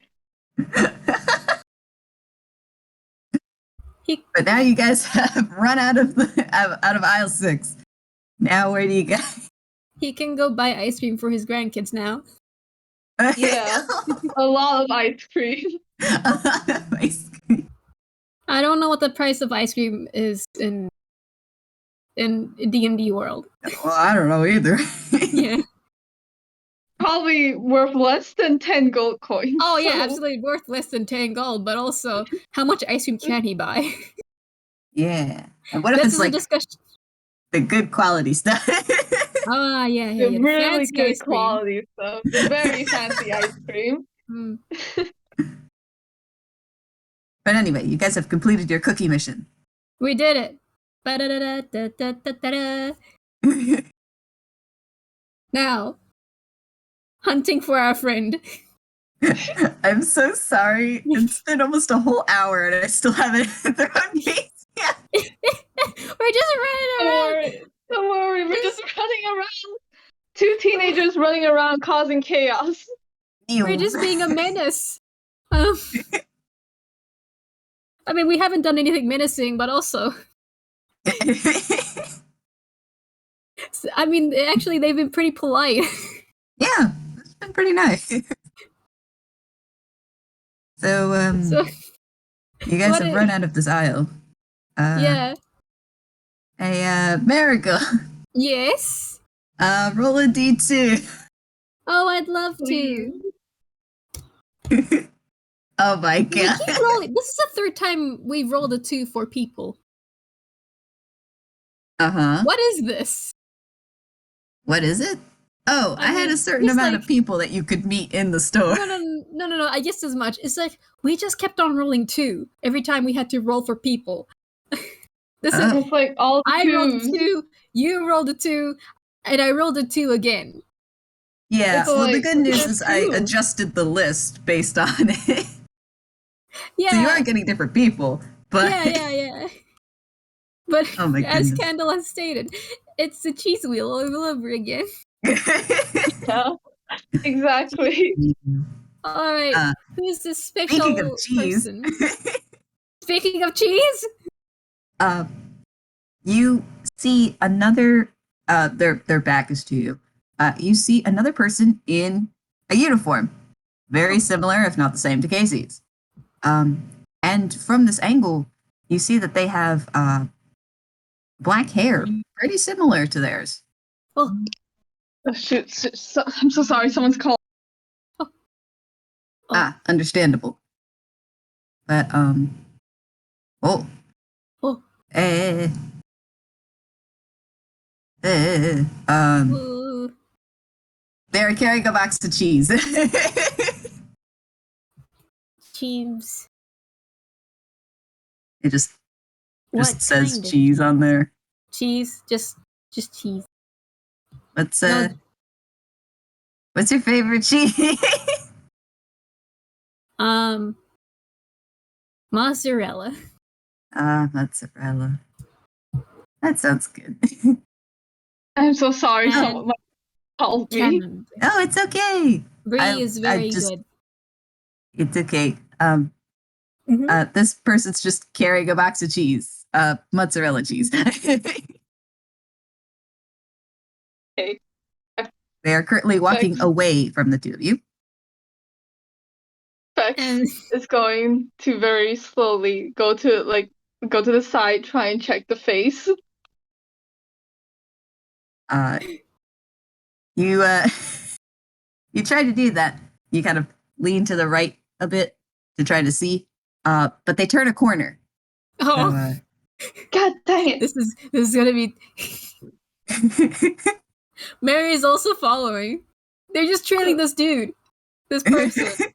But now you guys have run out of aisle 6. Now where do you go? He can go buy ice cream for his grandkids now. Yeah, a lot of ice cream. A lot of ice cream. I don't know what the price of ice cream is in D&D world. Well, I don't know either. Yeah. Probably worth less than 10 gold coins. Oh yeah, so- absolutely worth less than 10 gold, but also how much ice cream can he buy? Yeah. And what if This it's is like a discussion. the good quality stuff? Yeah. The really Fancy good ice cream. quality stuff. The very fancy ice cream. Mm. But anyway, you guys have completed your cookie mission. We did it. Ba-da-da-da-da-da-da-da. Now, hunting for our friend. I'm so sorry. It's been almost a whole hour and I still haven't thrown gates. Yeah. We're just running around. Don't worry, we're just running around. 2 teenagers running around causing chaos. We're just being a menace. I mean, we haven't done anything menacing, but also, I mean, actually, they've been pretty polite. Yeah, it's been pretty nice. So, So, you guys what have it- run out of this aisle. yeah. Hey, Marigold, Yes. roll a d2. Oh, I'd love Please. to. Oh my We god. keep rolling. This is the third time we've rolled a 2 for people. Uh-huh. What is this? What is it? Oh, I had mean, a certain just amount like- of people that you could meet in the store. No. I guess as much. It's like we just kept on rolling 2 every time we had to roll for people. This is Oh. It's like all the I rolled a twos. 2, you rolled a 2, and I rolled a 2 again. Yeah, It's well, the like, good news that's is I true. adjusted the list based on it. Yeah. So you are getting different people, but Yeah. But Oh my as goodness. Candle has stated, it's the cheese wheel all over again. Yeah, exactly. All right, who's this special Speaking of cheese, person? Speaking of cheese, you see another. Their back is to you. You see another person in a uniform, very similar, if not the same, to Casey's. And from this angle, you see that they have black hair, pretty similar to theirs. oh, Oh, shoot, I'm so sorry. Someone's calling. Oh. Understandable. But oh, oh, eh, ooh. they're carrying a box of cheese. Cheese. It just What says kind of cheese on there. cheese? Just cheese. What's No. what's your favorite cheese? Mozzarella. Mozzarella. That sounds good. I'm so sorry. And Someone called me. Camembert. Oh, it's okay. Brie I- is I very just- good. It's okay. Mhm. This person's just carrying a box of cheese. Mozzarella cheese. Okay. They are currently walking Thanks. away from the two of you. Specs And is going to very slowly go to the side, try and check the face. You you try to do that. You kind of lean to the right a bit to try to see. But they turn a corner. oh, God dang it! this is gonna be. Mary is also following. They're just trailing this dude, this person.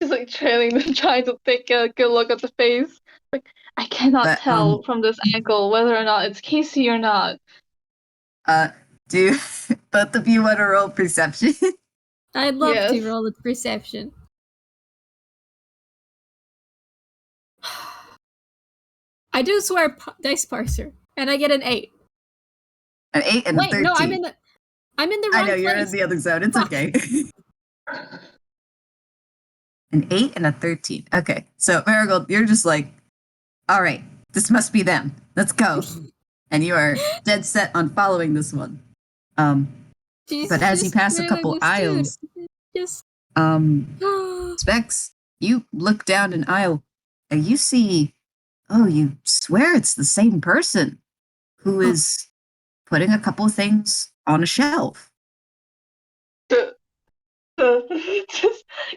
He's like trailing them, trying to take a good look at the face. Like, I cannot But, tell from this angle whether or not it's Casey or not. Do both of you want to roll perception? I'd love to Yes. roll a perception. I do swear dice parser, and I get an 8. An 8 and a Wait, 13. no, I'm in the wrong I know, you're in place. the other zone. It's Fuck. okay. An 8 and a 13. Okay, so Marigold, you're just like, all right, this must be them. Let's go. And you are dead set on following this one. She's But as you just pass a trailing couple this aisles, dude. Just Specs, you look down an aisle and you see, oh, you swear it's the same person who is putting a couple things on a shelf. Just,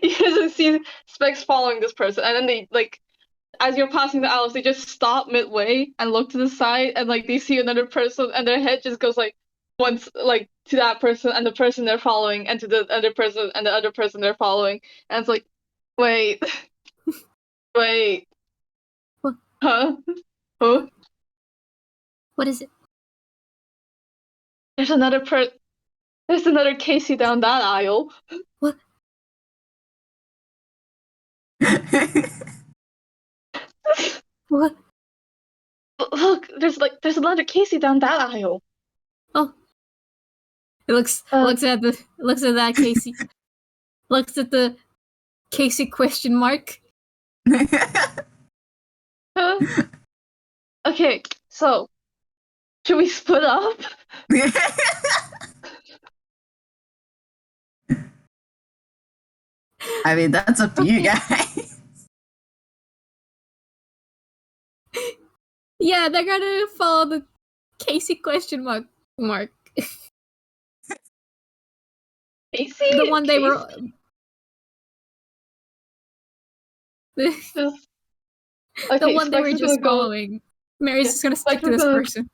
you just see Specs following this person, and then they like, as you're passing the aisles, they just stop midway and look to the side, and like they see another person, and their head just goes like once like to that person and the person they're following, and to the other person and the other person they're following, and it's like, wait, wait, What? huh? Huh? what is it? There's another Casey down that aisle. What? What? Look, there's another Casey down that aisle. Oh, it looks looks at that Casey. Looks at the Casey question mark. Okay, so should we split up? I mean, that's up to you guys. Yeah, they're gonna follow the Casey question mark. Casey? The one they were. Just... The Okay, one they Specs were is just gonna go. following. Mary's Yeah, just gonna Specs stick to is this gonna. person.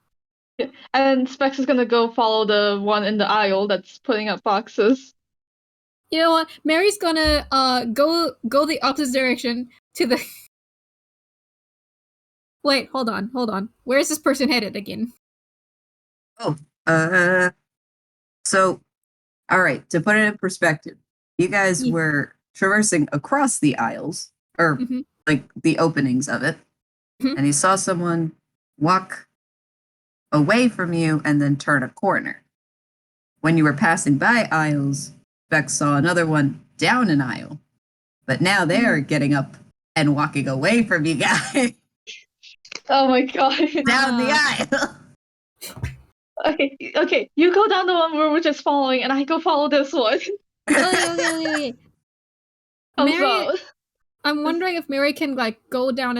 Yeah. And Specs is gonna go follow the one in the aisle that's putting up boxes. You know what? Mary's gonna go the opposite direction to the. Wait, hold on. Where's this person headed again? Oh, so, all right, to put it in perspective, you guys Yeah. were traversing across the aisles, or Mhm. like the openings of it, Mhm. and you saw someone walk away from you and then turn a corner. When you were passing by aisles, Bex saw another one down an aisle, but now they're getting up and walking away from you guys Oh my god. down the aisle. Okay, you go down the one where we're just following, and I go follow this one. Okay. How's Mary, that? I'm wondering if Mary can like go down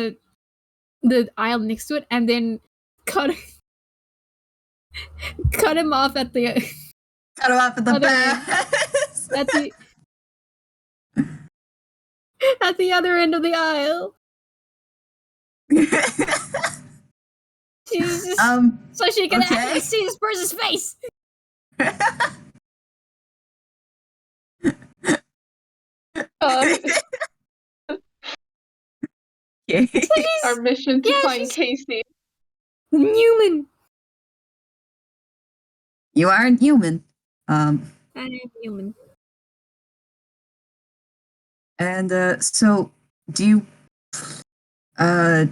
the aisle next to it and then cut him off at the Cut him off at the Other pass. at the other end of the aisle. Jesus. So she can okay. actually see this person's face. Our mission to find she's Casey. Human. You aren't human. I am human. And so do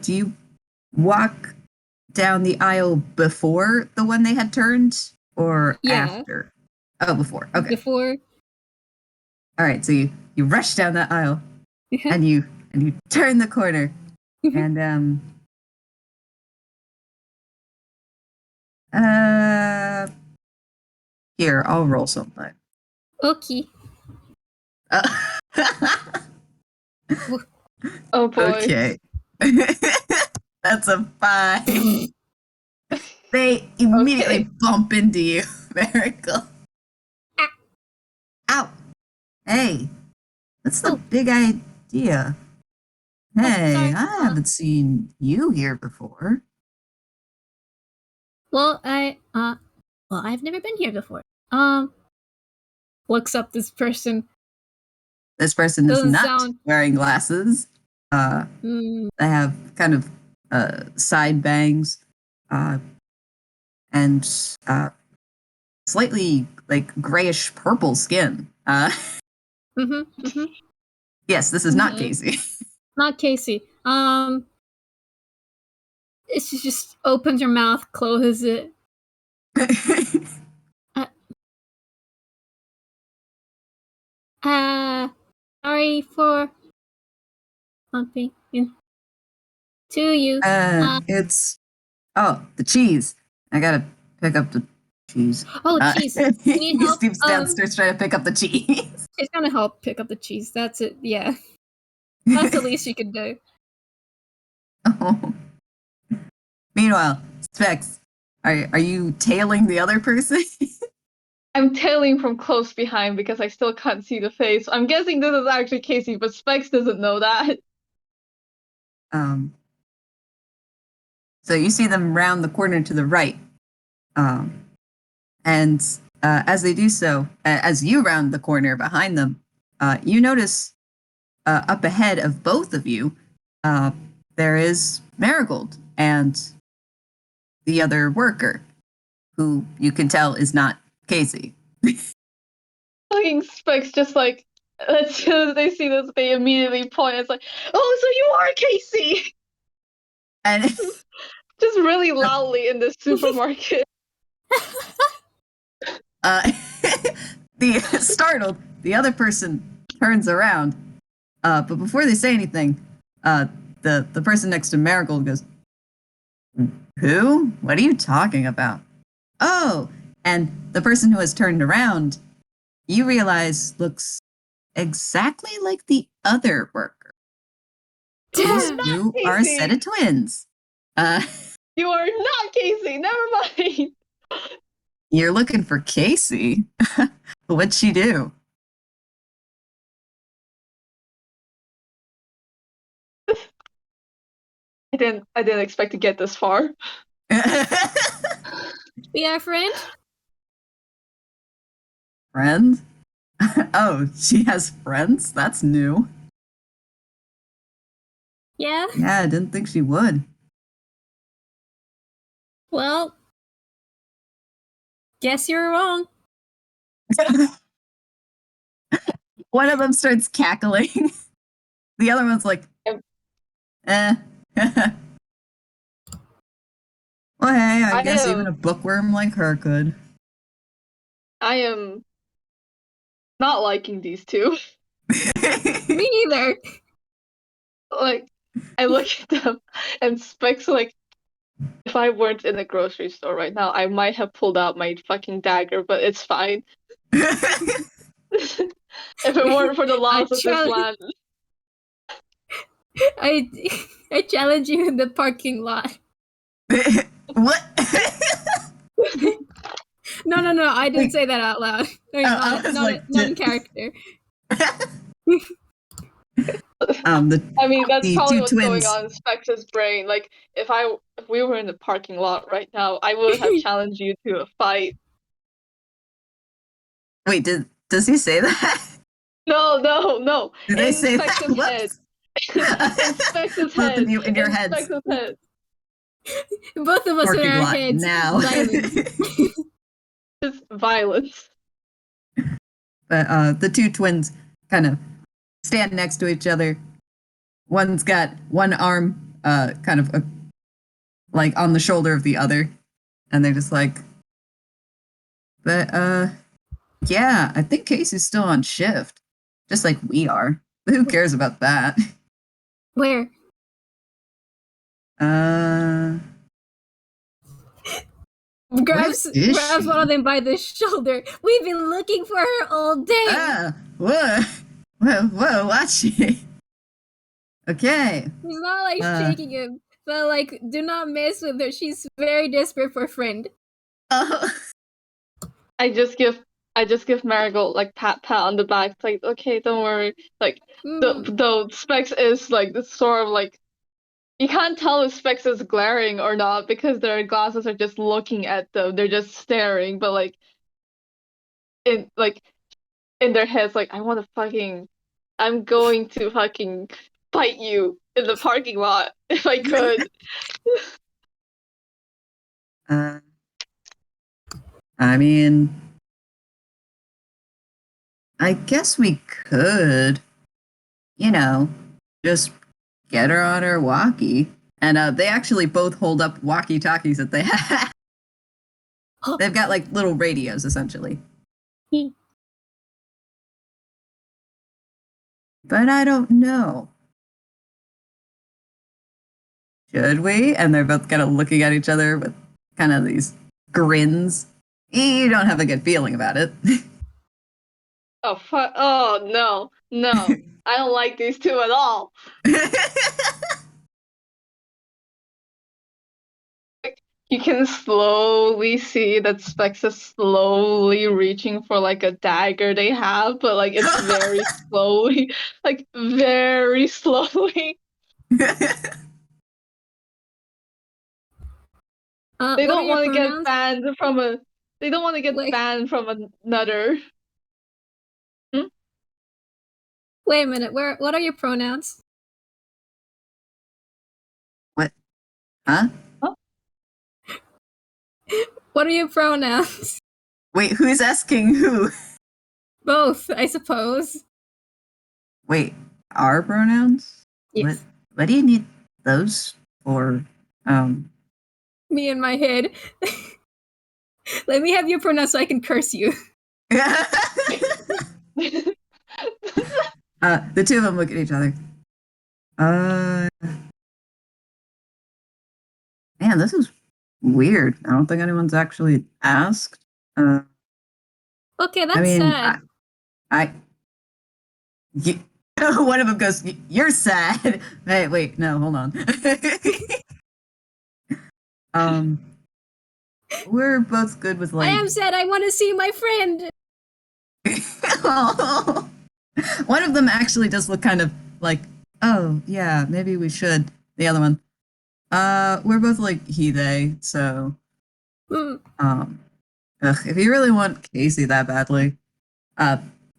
you walk down the aisle before the one they had turned or after? Oh, before. Okay. Before. All right, so you rush down that aisle and you turn the corner and here, I'll roll something. Okay. Oh boy. Okay. That's a 5. They immediately bump into you. Marigold. Ow. Hey, that's the big idea. Hey, sorry. I haven't seen you here before. Well, I've never been here before. Looks up this person. This person is Doesn't not sound- wearing glasses. They have kind of side bangs and slightly like grayish purple skin. Yes, this is not Casey. Not Casey. She just opens her mouth, closes it. Sorry for bumping into you. It's the cheese. I gotta pick up the cheese. Oh, cheese. He stoops down, starts trying to pick up the cheese. She's gonna help pick up the cheese. That's it. Yeah, that's the least she could do. Oh. Meanwhile, Specs, are you tailing the other person? I'm tailing from close behind because I still can't see the face. I'm guessing this is actually Casey, but Specs doesn't know that. So you see them round the corner to the right. And as they do so, as you round the corner behind them, you notice up ahead of both of you, there is Marigold and the other worker, who you can tell is not Casey. Fucking Specs just like, as soon as they see this, they immediately point. It's like, oh, so you are Casey! And just really loudly in the supermarket. Startled, the other person turns around, but before they say anything, the person next to Marigold goes, "Who? What are you talking about?" Oh, and the person who has turned around, you realize looks exactly like the other worker. These two are a set of twins. You are not Casey. Never mind. You're looking for Casey. What'd she do? I didn't expect to get this far. We are friend? Friends? Oh, she has friends? That's new. Yeah? Yeah, I didn't think she would. Well, guess you're wrong. One of them starts cackling. The other one's like, eh. Well, hey, I guess even a bookworm like her could. I am not liking these two. Me either. Like, I look at them and Specs like, if I weren't in a grocery store right now, I might have pulled out my fucking dagger, but it's fine. If it weren't for the laws of this land. I challenge you in the parking lot. What? No, I didn't say that out loud. Not in character. I mean, that's probably what's twins. going on in Specs' brain. Like, if we were in the parking lot right now, I would have challenged you to a fight. Wait, does he say that? No. Did they say that? Head. In Specs' head. Both of you in your heads. Specs' head. Both of us Parking in our lot heads. now. Just violence. But the two twins kind of stand next to each other. One's got one arm kind of like on the shoulder of the other, and they're just like, but yeah, I think Casey's still on shift, just like we are. But who cares about that? Where? Grabs one of them by the shoulder. We've been looking for her all day. Whoa, watch it. Okay. He's not like shaking him, but like, do not mess with her. She's very desperate for a friend. I just give Marigold like pat on the back. It's like, okay, don't worry. Like the Specs is like this sort of like, you can't tell if Specs is glaring or not because their glasses are just looking at them. They're just staring, but like in their heads, like, I'm going to fucking fight you in the parking lot if I could. I mean, I guess we could, just get her on her walkie. And they actually both hold up walkie-talkies that they have. They've got like little radios, essentially. But I don't know. Should we? And they're both kind of looking at each other with kind of these grins. You don't have a good feeling about it. Oh, fuck. Oh, no. I don't like these two at all. You can slowly see that Specs is slowly reaching for like a dagger they have, but like it's very slowly, like very slowly. They don't want to get banned from another. Wait a minute. What are your pronouns? What? Huh? What are your pronouns? Wait, who's asking who? Both, I suppose. Wait, our pronouns? Yes. What do you need those for? Me in my head. Let me have your pronouns so I can curse you. The two of them look at each other. Man, this is weird. I don't think anyone's actually asked. Okay, that's I mean, sad. one of them goes, "You're sad." Hey, wait, no, hold on. We're both good with I am sad. I want to see my friend. One of them actually does look kind of like, oh yeah, maybe we should. The other one, we're both like he they, so if you really want Casey that badly,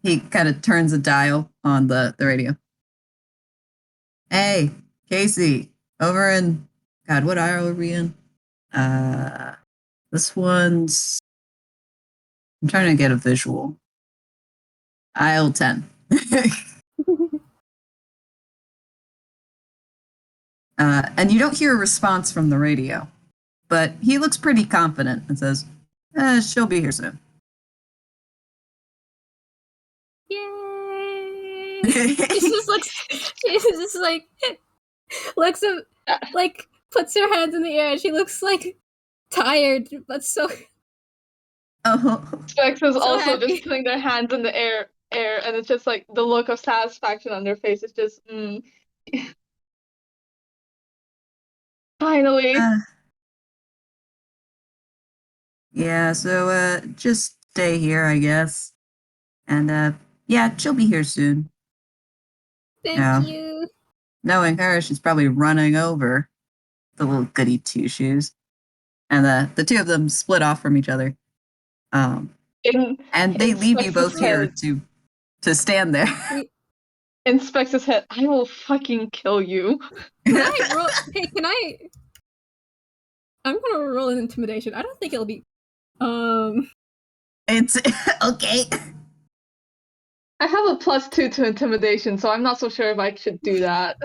he kind of turns a dial on the radio. Hey, Casey, over in God, what aisle are we in? This one's. I'm trying to get a visual. Aisle 10. And you don't hear a response from the radio, but he looks pretty confident and says, she'll be here soon. Yay! She just like looks at, like puts her hands in the air. She looks like tired, but so. Oh. Specs is So also happy. just putting their hands in the air, and it's just like the look of satisfaction on their face is just, Finally. Yeah, so just stay here, I guess. And yeah, she'll be here soon. Thank you. Knowing her, she's probably running over the little goody two shoes. And the two of them split off from each other. And they leave you both here to stand there. In Specs' head, I will fucking kill you. Can I roll? Hey, can I? I'm gonna roll an intimidation. I don't think it'll be. It's okay. I have a +2 to intimidation, so I'm not so sure if I should do that.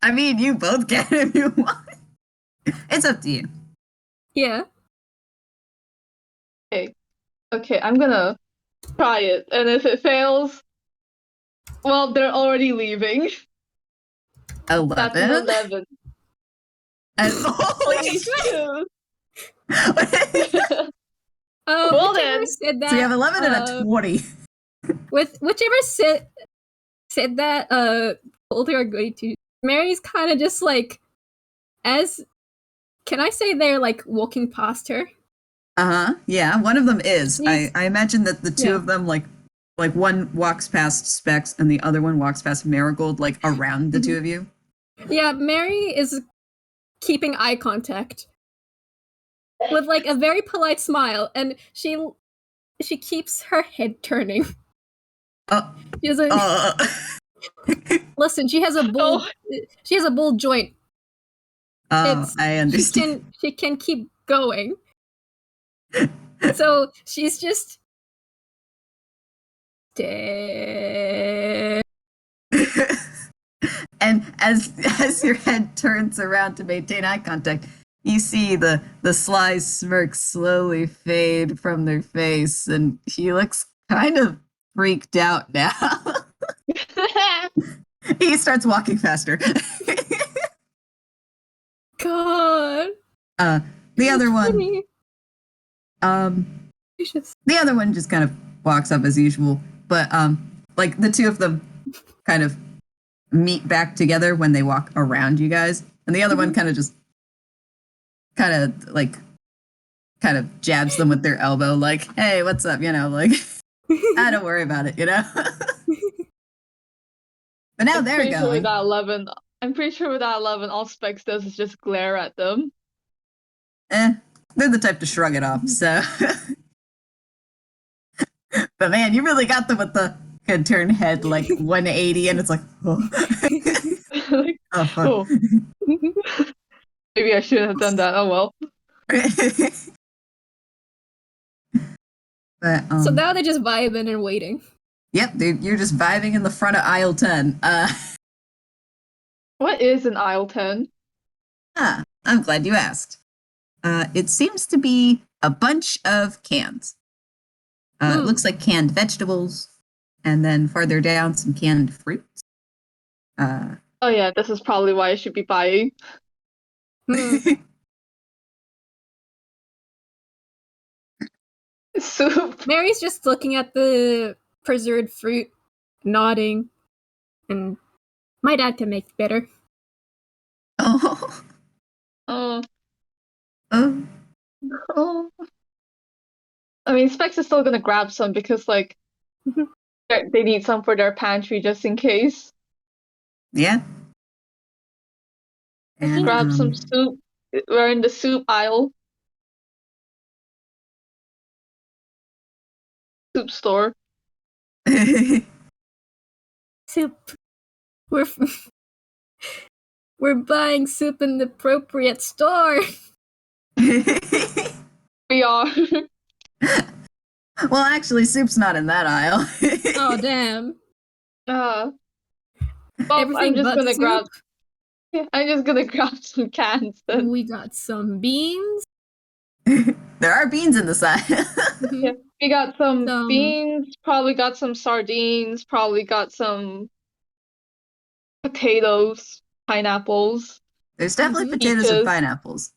I mean, you both can if you want. It's up to you. Yeah. Okay, I'm gonna try it, and if it fails, well, they're already leaving. 11. That's an 11. And holy shit! Well then. Said that, so you have 11 and a 20. With whichever said that, told her goody two. Mary's kind of just like, can I say they're like walking past her? Yeah, one of them is. I imagine that the two of them like one walks past Specs and the other one walks past Marigold, like around the two of you. Yeah, Mary is keeping eye contact with like a very polite smile, and she keeps her head turning. She has listen, she has a bull. She has a bull joint. I understand. She can keep going. So she's just. And as your head turns around to maintain eye contact, you see the sly smirk slowly fade from their face, and he looks kind of freaked out now. He starts walking faster. God. The other one. The other one just kind of walks up as usual, but like the two of them kind of meet back together when they walk around you guys, and the other one kind of jabs them with their elbow, like, "Hey, what's up?" You know, like, don't worry about it, you know. But now they're going. Sure with that 11, I'm pretty sure with that 11, all Specs does is just glare at them. They're the type to shrug it off. So, but man, you really got them with the could turn head like 180, and it's like, oh, like, oh fuck. Oh. Maybe I shouldn't have done that. Oh well. But, so now they're just vibing and waiting. Yep, you're just vibing in the front of aisle 10. What is an aisle 10? I'm glad you asked. It seems to be a bunch of cans. It looks like canned vegetables, and then farther down, some canned fruits. Oh yeah, this is probably why I should be buying. Soup. Mary's just looking at the preserved fruit, nodding, and my dad can make bitter. Oh. Oh. Oh. Oh. I mean, Specs is still gonna grab some because, like, they need some for their pantry just in case. Yeah. And Grab some soup. We're in the soup aisle. Soup store. Soup. We're buying soup in the appropriate store. We are. Well, actually, soup's not in that aisle. Oh damn! Well, Everything I'm just but gonna soup. grab. I'm just gonna grab some cans then. We got some beans. There are beans in the aisle. Mhm. Yeah, we got some Some- beans. Probably got some sardines. Probably got some potatoes, pineapples. There's definitely Mhm. potatoes and Peaches. pineapples.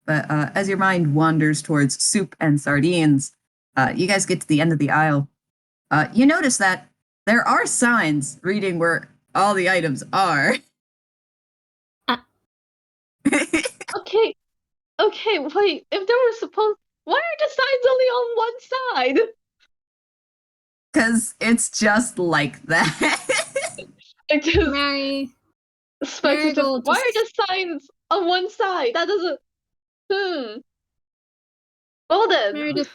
But as your mind wanders towards soup and sardines, you guys get to the end of the aisle. You notice that there are signs reading where all the items are. Okay, wait. If there were supposed, why are the signs only on one side? Because it's just like that. It just Mary. Specs is just. Marigold Why just- are the signs on one side? That doesn't. Well then. Mary just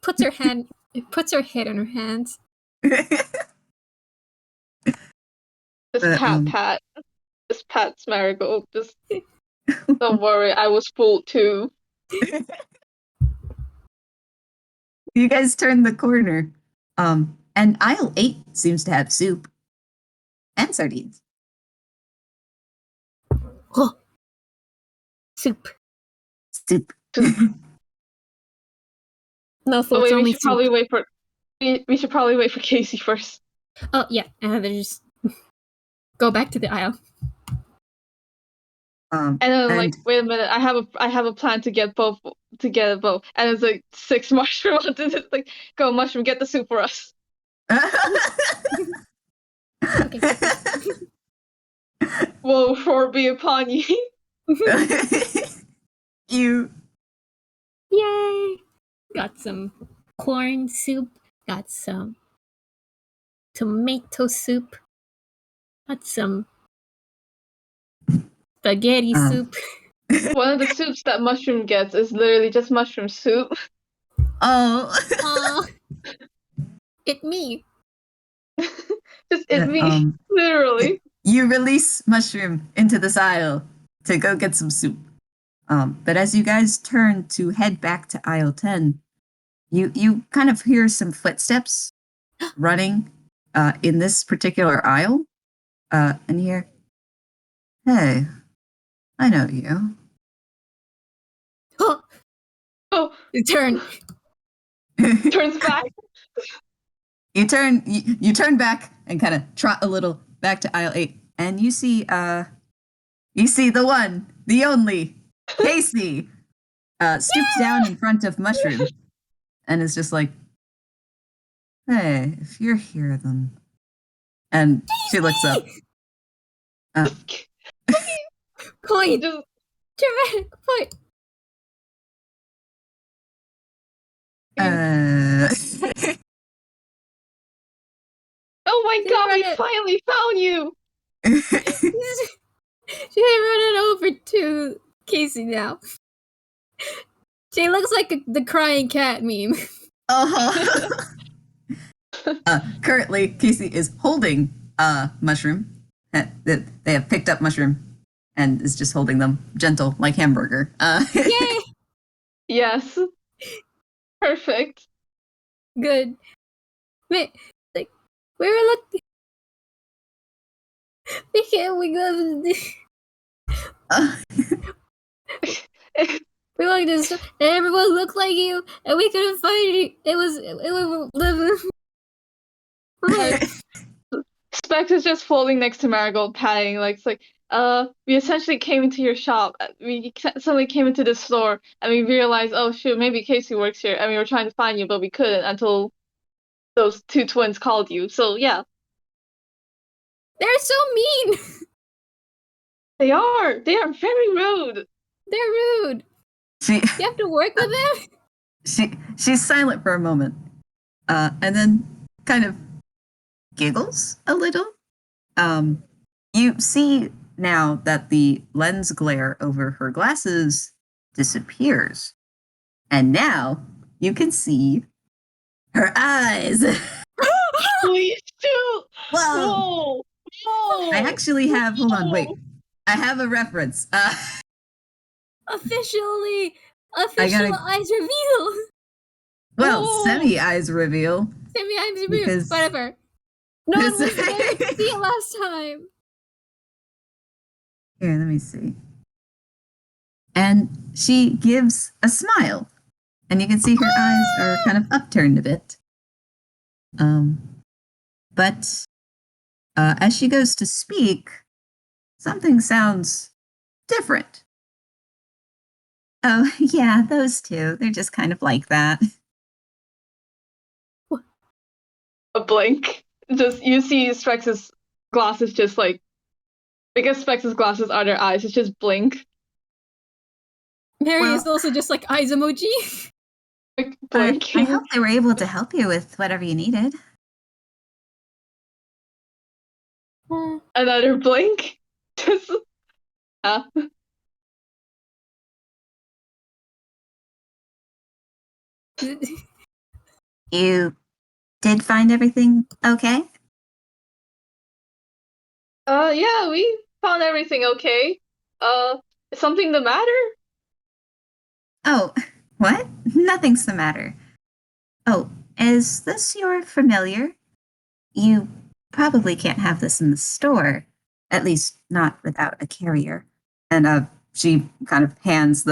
puts her head on her hands. Just But, pat. Just pats Marigold. Just don't worry. I was fooled too. you guys turn the corner. And aisle 8 seems to have soup and sardines. Oh. Soup. Soup. No, so Oh, it's wait, only we should probably soup. wait for. We should probably wait for Casey first. Oh yeah, and then just go back to the aisle. And And then like, wait a minute, I have a plan to get both. And it's like 6 mushroom. It's like, go mushroom, get the soup for us. Okay. Woe for be upon ye. you Yay! Got some corn soup. Got some tomato soup. Got some spaghetti soup. One of the soups that mushroom gets is literally just mushroom soup. Oh. Aw. It me. Just it me, literally. You release Mushroom into this aisle to go get some soup. But as you guys turn to head back to aisle 10, you kind of hear some footsteps running in this particular aisle. And you hear, hey, I know you. Oh, Oh, turn. turns back. You turn back and kind of trot a little back to aisle 8, and you see the one, the only, Casey, stoops down in front of Mushroom and is just like, hey, if you're here, then. And she looks up. Coin. Just, Dramatic point. oh my They god, run we it. finally found you! She's running over to Casey now. She looks like the crying cat meme. uh-huh. Currently, Casey is holding Mushroom. They have picked up Mushroom and is just holding them gentle like hamburger. Yay! Yes. Perfect. Good. Wait, like we were looking. We go. We walked in, and everyone looked like you, and we couldn't find you. It was. Specs is just folding next to Marigold, patting, like, it's like, we essentially came into your shop. We suddenly came into this store and we realized, oh shoot, maybe Casey works here, and we were trying to find you, but we couldn't until those two twins called you. So yeah, They're so mean. they are. They are very rude. They're rude. She You have to work with them. she's silent for a moment, and then kind of giggles a little. You see now that the lens glare over her glasses disappears, and now you can see her eyes. Please do. Whoa! Whoa! I actually have. Hold on, wait. I have a reference. Official gotta- eyes reveal. Well, Whoa. semi eyes reveal. Semi eyes reveal. Because- Whatever. No one was Because- there to see it last time. Here, let me see. And she gives a smile, and you can see her eyes are kind of upturned a bit. But as she goes to speak, something sounds different. Oh, yeah, those two. They're just kind of like that. A blink. Just you see Spex's glasses just like, because Spex's glasses are their eyes. It's just blink. Mary is Well- also just like eyes emoji. Like I blinking. hope they were able to help you with whatever you needed. Another blink. Just You did find everything okay? yeah, we found everything okay. Is something the matter? Oh, what? Nothing's the matter. Oh, is this your familiar? You probably can't have this in the store, at least not without a carrier. And she kind of hands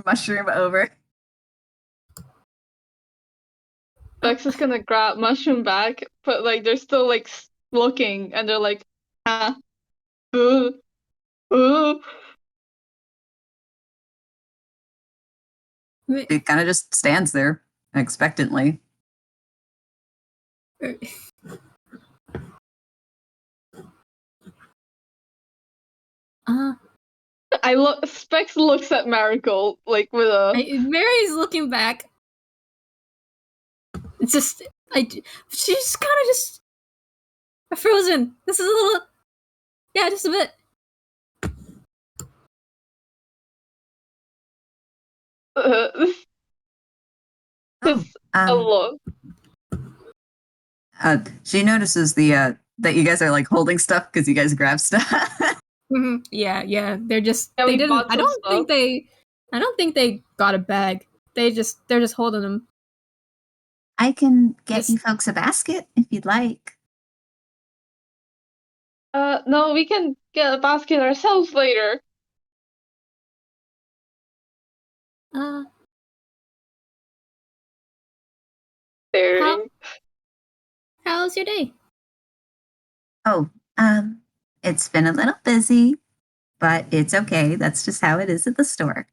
mushroom over. Specs is gonna grab mushroom back, but like they're still like looking, and they're like, huh, ooh, ooh. It kind of just stands there expectantly. I look. Specs looks at Marigold like with a. Mary's looking back. It's just, she's kind of just frozen. This is a little, yeah, just a bit. Just a look. She notices the that you guys are like holding stuff because you guys grab stuff. Mm-hmm. Yeah. They're just, Yeah, they we didn't. bought I some don't think they got a bag. They're just holding them. I can get Yes. you folks a basket if you'd like. No, we can get a basket ourselves later. Staring. How's your day? Oh, it's been a little busy, but it's okay. That's just how it is at the store.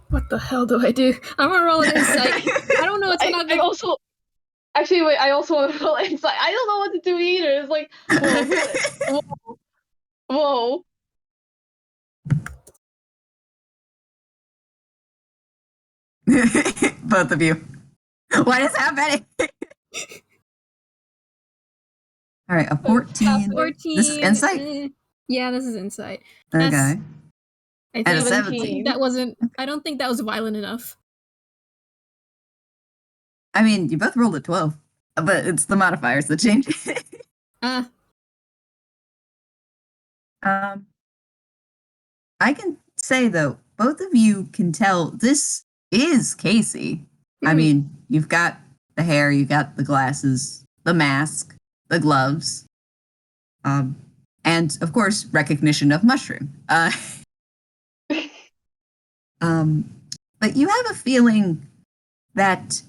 What the hell do I do? I'm gonna roll an insight. I don't know. It's not I good. also. Actually, wait. I also want to roll insight. I don't know what to do either. It's like, whoa. Both of you. What is happening? All right, a 14. 14. This is insight? Yeah, this is insight. Okay. I And a think 17. that wasn't. I don't think that was violent enough. I mean, you both rolled a 12, but it's the modifiers that change. I can say, though, both of you can tell this is Casey. I mean, you've got the hair, you got the glasses, the mask, the gloves, and, of course, recognition of mushroom. But you have a feeling that,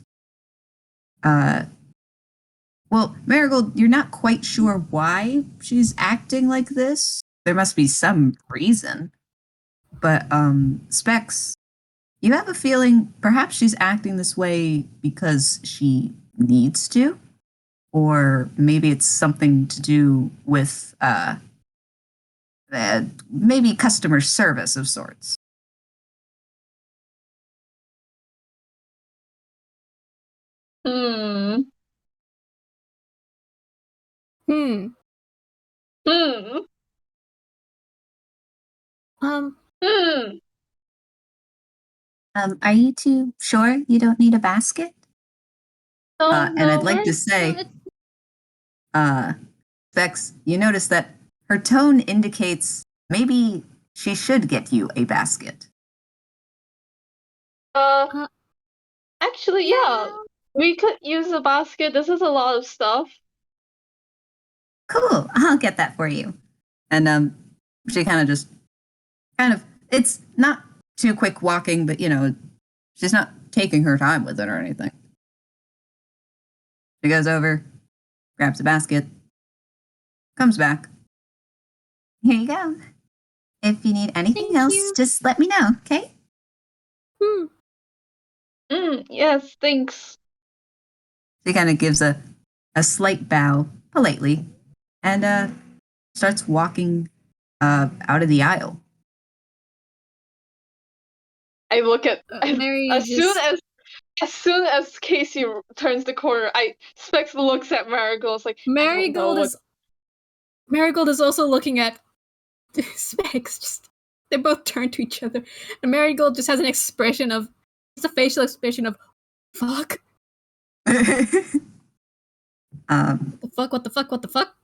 well, Marigold, you're not quite sure why she's acting like this. There must be some reason. But, Specs, you have a feeling perhaps she's acting this way because she needs to? Or maybe it's something to do with, maybe customer service of sorts. Hmm. Hmm. Hmm. Hmm. Are you two sure you don't need a basket? No, And I'd no, like to say, Specs, you notice that her tone indicates maybe she should get you a basket. uh, actually, yeah, Yeah. we could use a basket. This is a lot of stuff. Cool, I'll get that for you. And she it's not too quick walking, but she's not taking her time with it or anything. She goes over, grabs a basket, comes back. Here you go. If you need anything Thank else, you. just let me know, okay? Hmm. Yes, thanks. She kind of gives a slight bow politely and starts walking out of the aisle. I look at Mary as soon just as soon as Casey turns the corner, Specs looks at Marigold. It's like Marigold is also looking at Specs. Just they both turn to each other, and Marigold just has an expression of, it's a facial expression of, fuck. um, The fuck? What the fuck? What the fuck?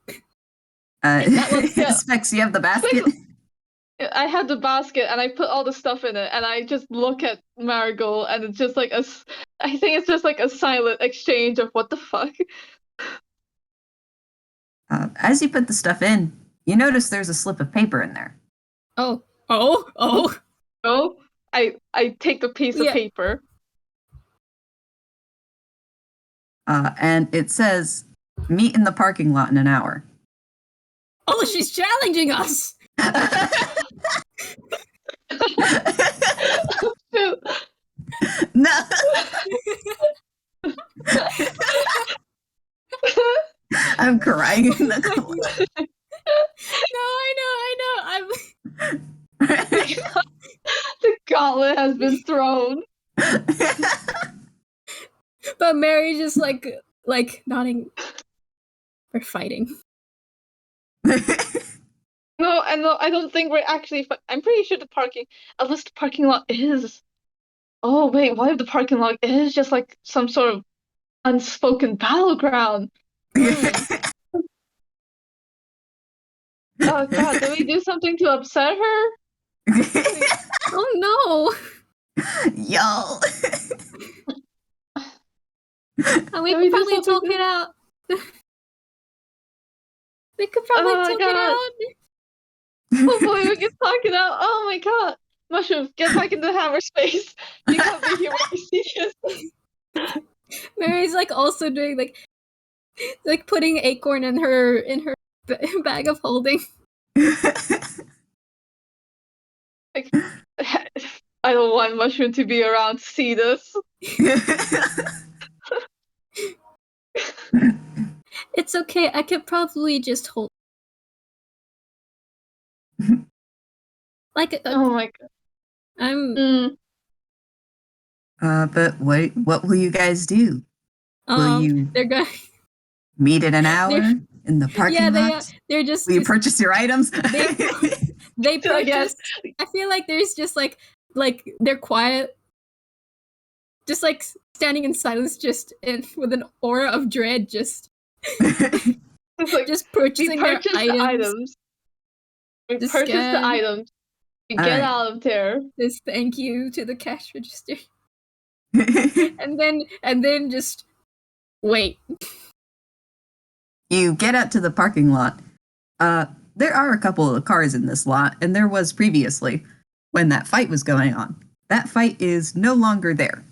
That was Specs, you have the basket? I had the basket and I put all the stuff in it, and I just look at Marigold, and it's just like I think it's just like a silent exchange of what the fuck. As you put the stuff in, you notice there's a slip of paper in there. Oh. Oh, I take the piece of Yeah. paper. And it says, meet in the parking lot in an hour. Oh, she's challenging us. Shoot. No. I'm crying in the corner. No, I know. The gauntlet has been thrown. But Mary just like nodding. We're fighting. No, I don't think we're actually. I'm pretty sure unless the parking lot is. Oh wait, what if the parking lot is just like some sort of unspoken battleground? Oh god, did we do something to upset her? Oh no! Yo. We Did could we do probably something talk it out. We could probably Oh my talk god. it Hopefully we can talk it out. Oh my god. Mushrooms, get back into hammer space. You can't be here when you see this. out. Mary's like also doing like putting Acorn in her bag of holding. Like, I don't want Mushroom to be around to see this. It's okay. I could probably just hold. Like Oh my god. I'm. But what will you guys do? Will you They're going. meet in an hour in the parking lot? They're just. Will you purchase your items? They purchase. I feel like there's just like they're quiet, just like standing in silence, just with an aura of dread, just It's like, just purchasing their items. We Just purchase the scan. items. We All get right. out of there. This thank you to the cash register. and then just wait. You get out to the parking lot. There are a couple of cars in this lot, and there was previously when that fight was going on. That fight is no longer there.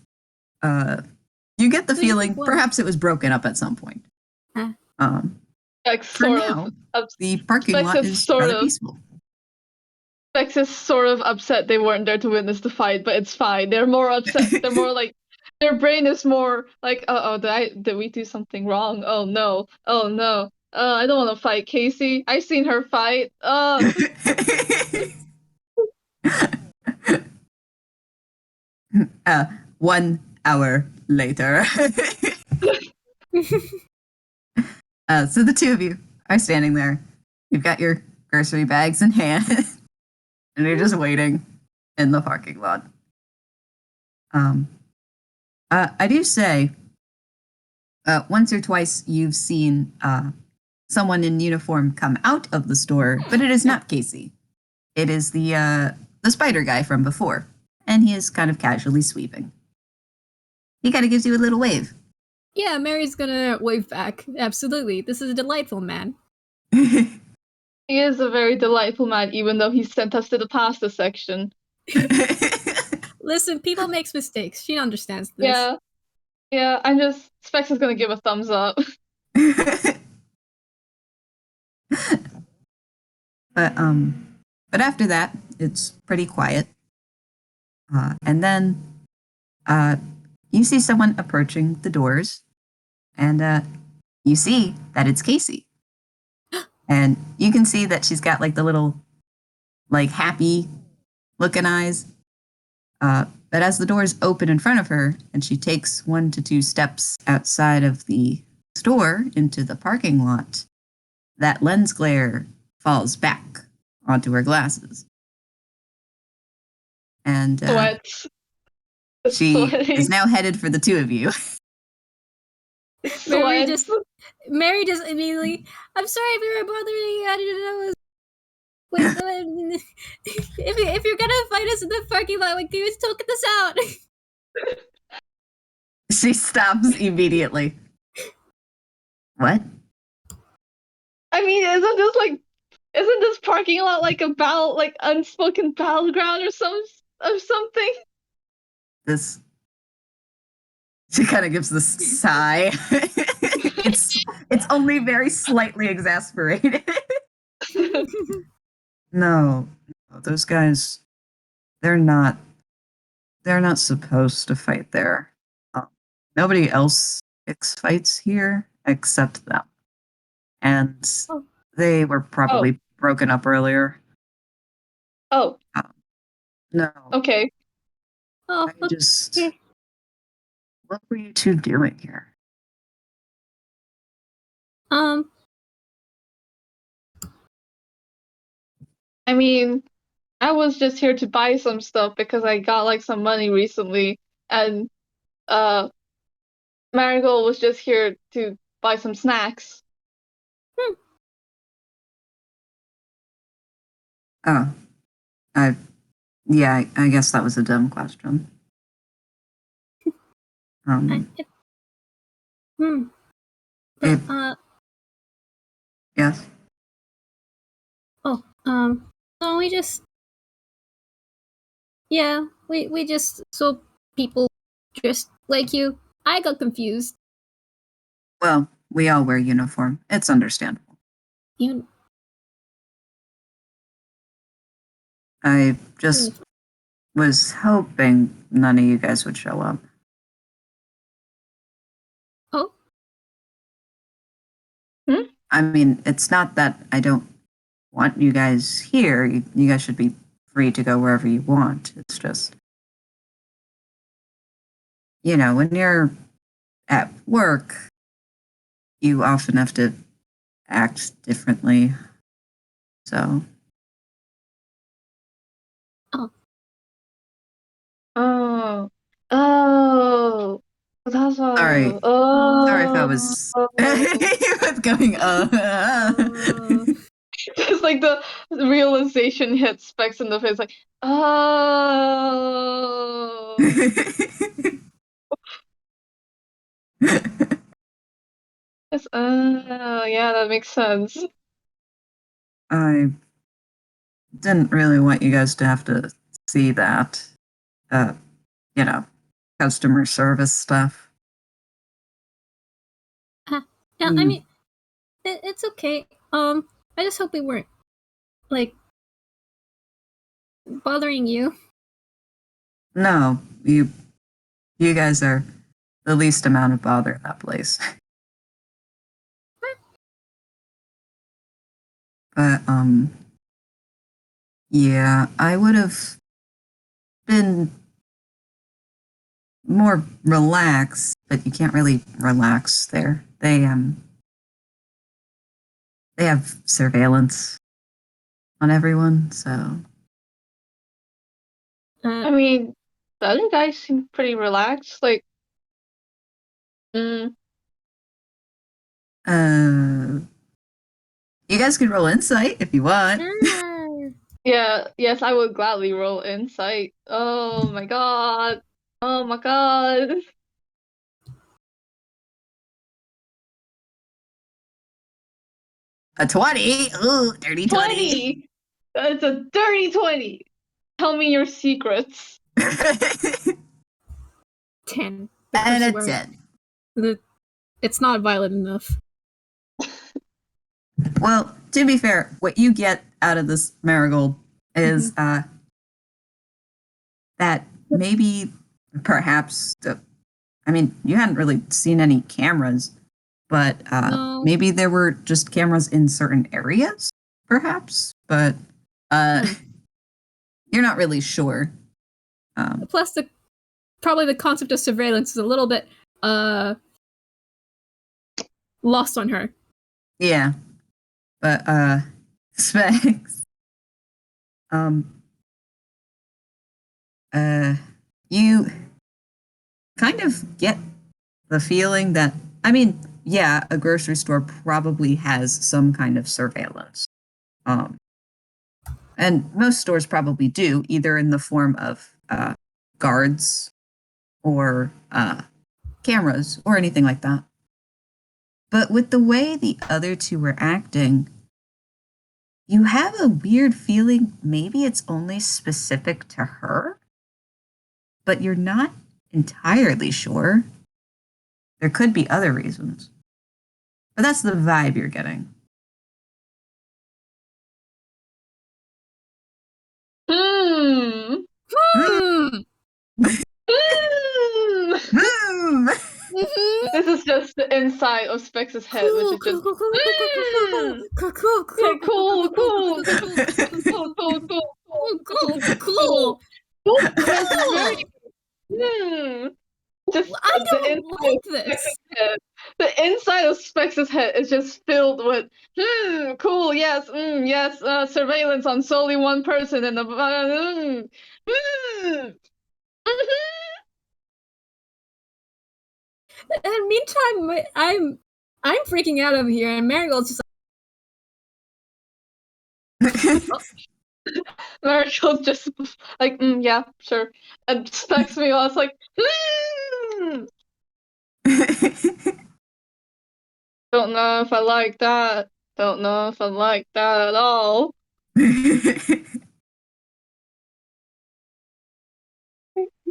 You get the So you feeling think, well, perhaps it was broken up at some point. Huh. Like For sort now, of. the parking Specs lot is is sort rather of peaceful. Specs is sort of upset they weren't there to witness the fight, but it's fine. They're more upset. They're more like their brain is more like, oh, did we do something wrong? Oh no, oh no. I don't want to fight Casey. I seen her fight. 1 hour later. So the two of you are standing there. You've got your grocery bags in hand, and you're just waiting in the parking lot. I do say, once or twice you've seen someone in uniform come out of the store, but it is not Casey. It is the spider guy from before, and he is kind of casually sweeping. He kind of gives you a little wave. Yeah, Mary's gonna wave back. Absolutely. This is a delightful man. He is a very delightful man, even though he sent us to the pasta section. Listen, people makes mistakes. She understands this. Yeah. Specs is gonna give a thumbs up. But after that, it's pretty quiet. And then you see someone approaching the doors, and you see that it's Casey. And you can see that she's got like the little, like, happy looking eyes. But as the doors open in front of her and she takes 1 to 2 steps outside of the store into the parking lot, that lens glare falls back onto her glasses. And Sweats. she Sweating. is now headed for the two of you. Mary just immediately, I'm sorry if you were bothering you. I didn't know it was. Wait, if you're gonna fight us in the parking lot, like, can you still get this out? She stops immediately. What? I mean, isn't this parking lot like a unspoken battleground or something? This. She kind of gives this sigh. it's only very slightly exasperated. No, those guys, they're not supposed to fight there. Nobody else picks fights here except them, and they were probably broken up earlier. Oh. No. Okay. Oh, okay. What were you two doing here? I mean, I was just here to buy some stuff because I got like some money recently, and Marigold was just here to buy some snacks. Oh, I guess that was a dumb question. Yes. So we just, we just saw people dressed like you. I got confused. Well, we all wear uniform. It's understandable. I just was hoping none of you guys would show up. Oh? I mean, it's not that I don't want you guys here. You guys should be free to go wherever you want. It's just, when you're at work, you often have to act differently. So. Oh. That's all. Sorry. Oh. Sorry if I was what's going Just like the realization hits Specs in the face, like, oh. Yes, yeah, that makes sense. I didn't really want you guys to have to see that, customer service stuff. Yeah, I mean, it's okay. I just hope we weren't like bothering you. No, you guys are the least amount of bother in that place. But yeah, I would have been more relaxed, but you can't really relax there. They have surveillance on everyone, so I mean, the other guys seem pretty relaxed. Like, mm, you guys can roll insight if you want. Sure. yeah, yes, I would gladly roll insight. Oh my god. Oh my god. A 20. Ooh, dirty 20. 20! That's a dirty 20! Tell me your secrets. 10. And a Because 10. it's not violent enough. Well, to be fair, what you get out of this Marigold is that maybe, perhaps, I mean, you hadn't really seen any cameras, but No. maybe there were just cameras in certain areas, perhaps, but you're not really sure. Plus, probably the concept of surveillance is a little bit lost on her. Yeah, but Specs, you kind of get the feeling that, I mean, yeah, a grocery store probably has some kind of surveillance. And most stores probably do, either in the form of guards or cameras or anything like that. But with the way the other two were acting, you have a weird feeling maybe it's only specific to her, but you're not entirely sure. There could be other reasons. But that's the vibe you're getting. Hmm. Hmm. Hmm. Hmm. This is just the inside of Spex's head, which is just hmm. Okay, cool, cool, cool. That's very just I the don't inside of like this. Spex's head. The inside of Spex's head is just filled with cool, yes, yes, surveillance on solely one person and the In the meantime, I'm freaking out over here, and Marigold's just Marigold just like, yeah, sure. And Specs me off like, don't know if I like that. Don't know if I like that at all.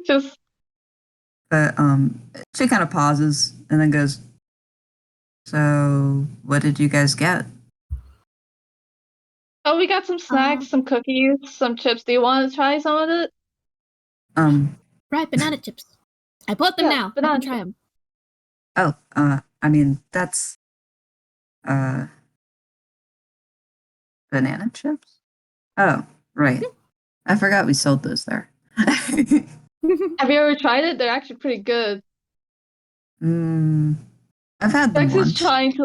Just But she kind of pauses and then goes, "So, what did you guys get?" oh, we got some snacks, some cookies, some chips. Do you want to try some of it? right, banana chips. I bought them Yeah, now. I banana can try them. Oh, I mean, that's uh banana chips. Oh, right. I forgot we sold those there. Have you ever tried it? They're actually pretty good. I've had them Specs is once. trying to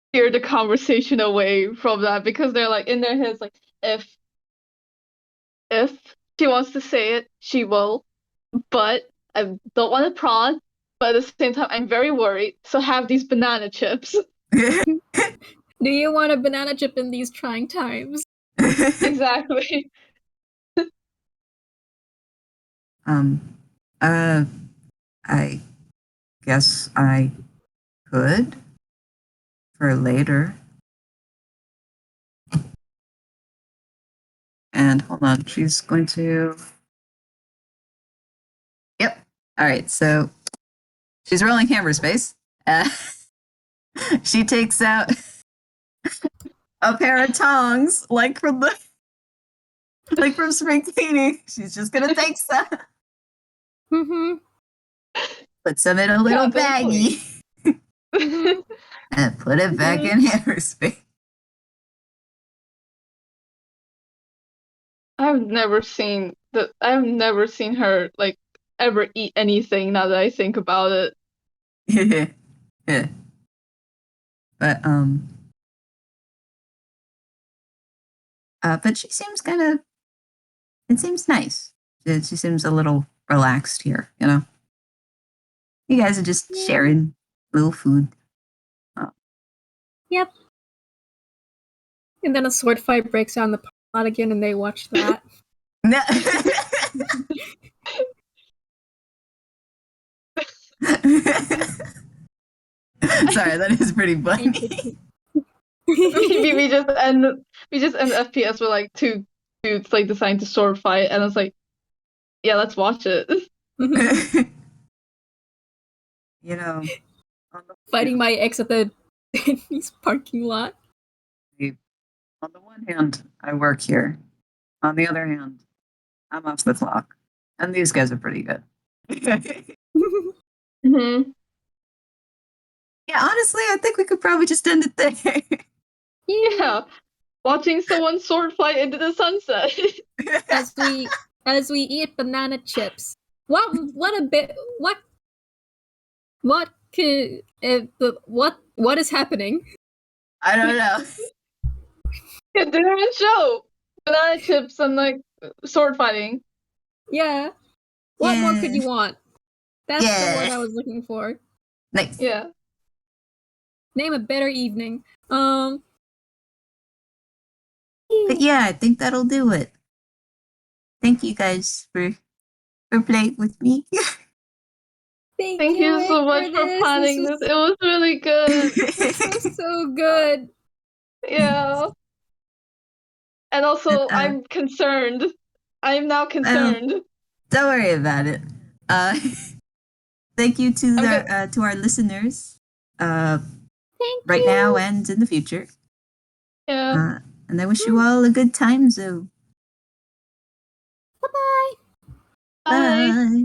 steer the conversation away from that because they're like in their heads like if she wants to say it, she will. But I don't want to prod. But at the same time, I'm very worried. So have these banana chips. Do you want a banana chip in these trying times? Exactly. I guess I could for later. And hold on, she's going to. Yep. All right. So She's rolling hammer space. She takes out a pair of tongs, like from spring cleaning. She's just gonna take some, Mm-hmm. put some in a little baggie, Mm-hmm. and put it back in hammer space. I've never seen her like ever eat anything now that I think about it. Yeah. But but she seems it seems nice. She seems a little relaxed here, you know. You guys are just sharing little food. Yep. And then a sword fight breaks out in the parking lot again, and they watch that. No. Sorry, that is pretty funny. we just end FPS with like two dudes like deciding to sword fight, and it's like, yeah, let's watch it. Mhm. You know, Fighting my ex at the Denny's parking lot. on the one hand, I work here. On the other hand, I'm off the clock, and these guys are pretty good. Mm-hmm. Yeah, honestly, I think we could probably just end it there. Yeah, watching someone sword fight into the sunset. as we eat banana chips. What is happening? I don't know. Yeah, dinner and show, banana chips and like sword fighting. Yeah. What more could you want? That's the Yeah. word I was looking for. Nice. Yeah. Name a better evening. But yeah, I think that'll do it. Thank you guys for playing with me. Thank you so much for planning this. It was really good. This was so good. Yeah. And also, I'm concerned. I'm now concerned. Don't worry about it. Thank you to our listeners. Thank right you. now and in the future. Yeah. And I wish you all a good time, so Bye-bye. Bye. bye.